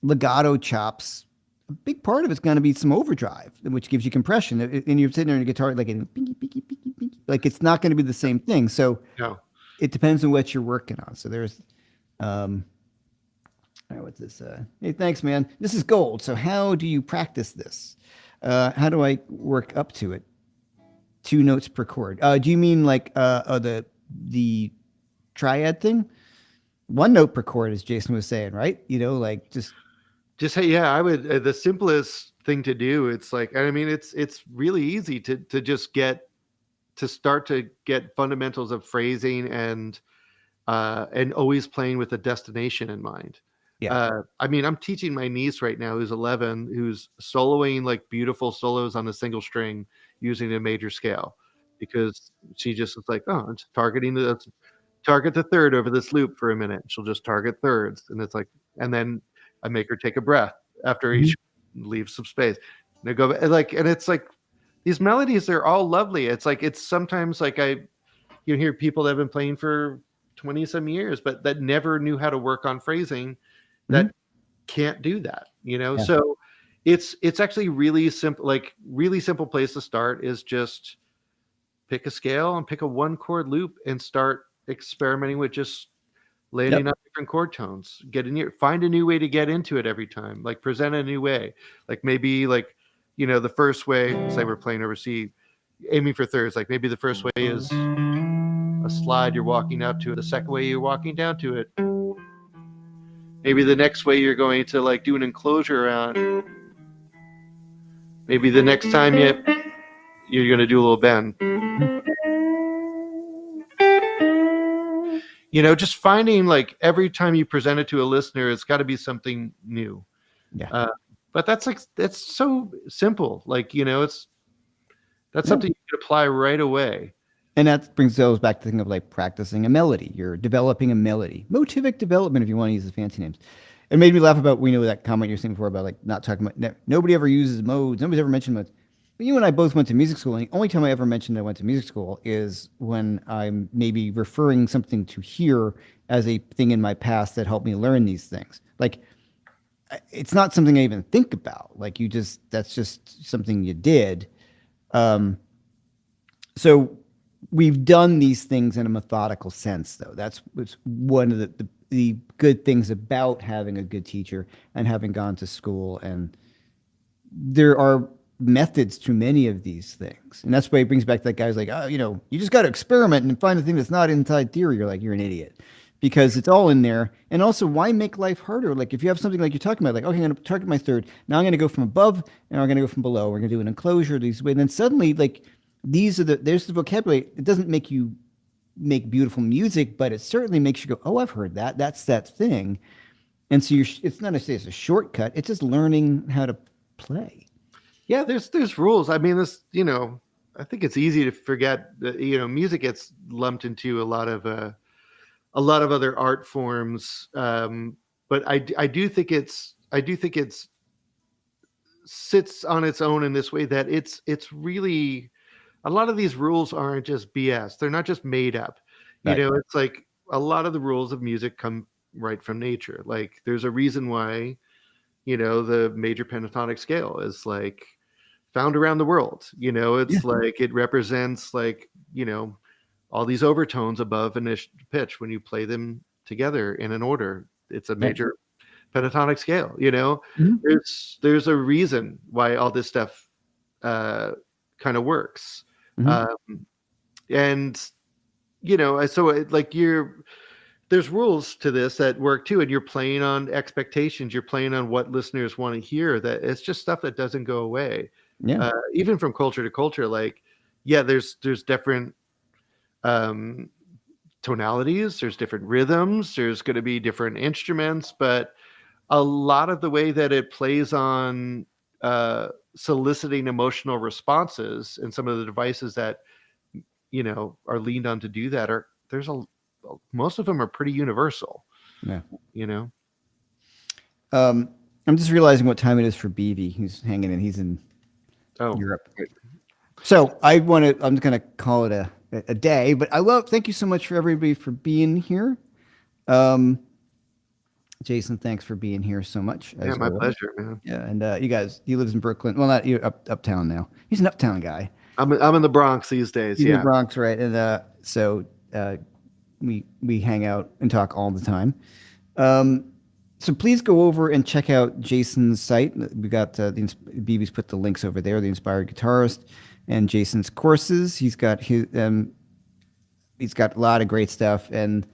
legato chops, a big part of it's going to be some overdrive, which gives you compression. And you're sitting there in a guitar like like it's not going to be the same thing. So it depends on what you're working on. So there's, what's this? Hey, thanks, man. This is gold. So how do you practice this? How do I work up to it? 2 notes per chord. Do you mean like the triad thing? 1 note per chord, as Jason was saying, right? Like just just hey, yeah, I would the simplest thing to do. It's like, I mean, it's really easy to just get to start to get fundamentals of phrasing and always playing with a destination in mind. Yeah. I mean, I'm teaching my niece right now, who's 11, who's soloing like beautiful solos on a single string using a major scale, because she just is like, oh, I'm just target the third over this loop for a minute. She'll just target thirds, and it's like, and then I make her take a breath after Mhm. each, leave some space. And I go like, and it's like these melodies are all lovely. It's like it's sometimes like you hear people that have been playing for 20 some years, but that never knew how to work on phrasing, Mhm. that can't do that, you know? Yeah. So it's actually really simple, like really simple place to start is just pick a scale and pick a one chord loop and start experimenting with just Yep. landing on different chord tones. Find a new way to get into it every time, like present a new way. Like maybe like, the first way, say we're playing over C, aiming for thirds, like maybe the first way is a slide, you're walking up to it. The second way, you're walking down to it. Maybe the next way, you're going to like do an enclosure around. Maybe the next time you're going to do a little bend. Mhm. Just finding like every time you present it to a listener, it's got to be something new. Yeah. Uh, but that's so simple. Like, that's Yeah. something you can apply right away. And that brings those back to the thing of like practicing a melody. You're developing a melody. Motivic development, if you want to use the fancy names. It made me laugh about, we know that comment you're saying before about like not talking about, nobody ever uses modes. Nobody's ever mentioned modes. But you and I both went to music school. And the only time I ever mentioned I went to music school is when I'm maybe referring something to here as a thing in my past that helped me learn these things. Like, it's not something I even think about. Like, that's just something you did. Um, so we've done these things in a methodical sense, though. That's what's one of the good things about having a good teacher and having gone to school. And there are methods to many of these things. And that's why it brings back that guy's like, oh, you just got to experiment and find the thing that's not inside theory. You're like, you're an idiot. Because it's all in there. And also, why make life harder? Like, if you have something like you're talking about, like, okay, I'm going to target my third. Now I'm going to go from above and I'm going to go from below. We're going to do an enclosure these way. And then suddenly, like, there's the vocabulary. It doesn't make you make beautiful music, but it certainly makes you go, oh, I've heard that. That's that thing. And so it's not necessarily it's a shortcut. It's just learning how to play. Yeah, there's rules. I mean, I think it's easy to forget that, music gets lumped into a lot of other art forms. But I do think it's sits on its own in this way, that it's really, a lot of these rules aren't just BS. They're not just made up. Right. It's like a lot of the rules of music come right from nature. Like there's a reason why, the major pentatonic scale is like found around the world. Yeah. It's like it represents like, all these overtones above initial pitch when you play them together in an order. It's a Right. major pentatonic scale. Mhm. There's a reason why all this stuff kind of works. Mhm. Um, and so like there's rules to this that work too, and you're playing on expectations. You're playing on what listeners want to hear. That it's just stuff that doesn't go away, Yeah. even from culture to culture. Like, yeah, there's different um, tonalities. There's different rhythms. There's going to be different instruments, but a lot of the way that it plays on soliciting emotional responses and some of the devices that are leaned on to do that are there's a most of them are pretty universal. Yeah. You know. Um, I'm just realizing what time it is for BV. He's hanging in. He's in Oh, Europe. So I'm just gonna call it a day, but thank you so much for everybody for being here. Um, Jason, thanks for being here so much yeah, as my always. pleasure, man. Yeah, and you guys, he lives in Brooklyn. Well, not you, uptown now. He's an uptown guy. I'm in the Bronx these days. He's in the Yeah. Bronx, right? And so we hang out and talk all the time. Um, so please go over and check out Jason's site. We got BB's put the links over there. The Inspired Guitarist and Jason's courses. He's got a lot of great stuff, and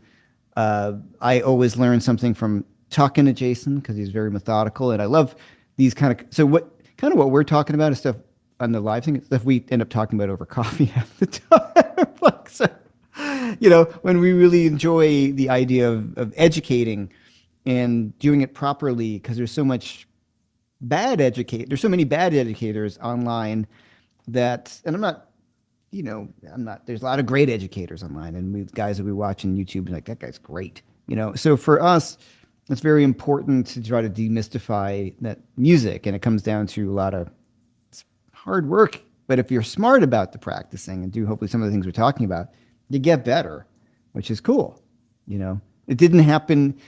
I always learn something from talking to Jason because he's very methodical, and I love these kind of. So what we're talking about is stuff on the live thing, stuff we end up talking about over coffee half the time. Like, so, when we really enjoy the idea of educating and doing it properly, because there's so much there's so many bad educators online that, and there's a lot of great educators online, and guys that we watch on YouTube and like, that guy's great. So for us, it's very important to try to demystify that music, and it comes down to a lot of hard work. But if you're smart about the practicing and do hopefully some of the things we're talking about, you get better, which is cool. It didn't happen.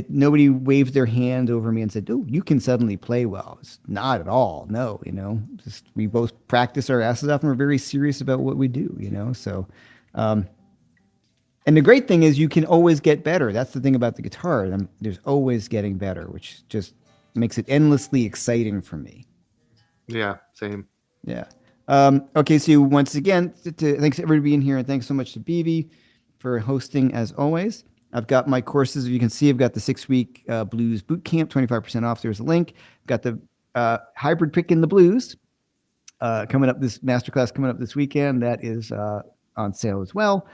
Nobody waved their hand over me and said, "Oh, you can suddenly play well." It's not at all. No, just we both practice our asses off and we're very serious about what we do. So, and the great thing is you can always get better. That's the thing about the guitar. There's always getting better, which just makes it endlessly exciting for me. Yeah, same. Yeah. Okay, so once again, thanks everybody being here, and thanks so much to BB for hosting as always. I've got my courses. You can see I've got the 6-week blues boot camp, 25% off. There's a link. I've got the hybrid pick in the blues coming up, this masterclass coming up this weekend. That is on sale as well.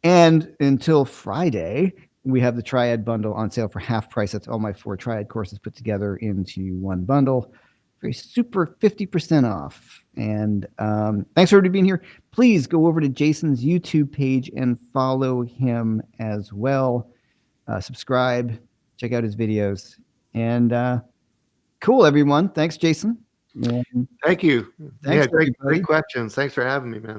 And until Friday, we have the Triad bundle on sale for half price. That's all my 4 Triad courses put together into one bundle. Very super 50% off. And thanks for everybody being here. Please go over to Jason's YouTube page and follow him as well. Subscribe, check out his videos. And cool, everyone. Thanks, Jason. Thank you. Thanks, great questions. Thanks for having me, man.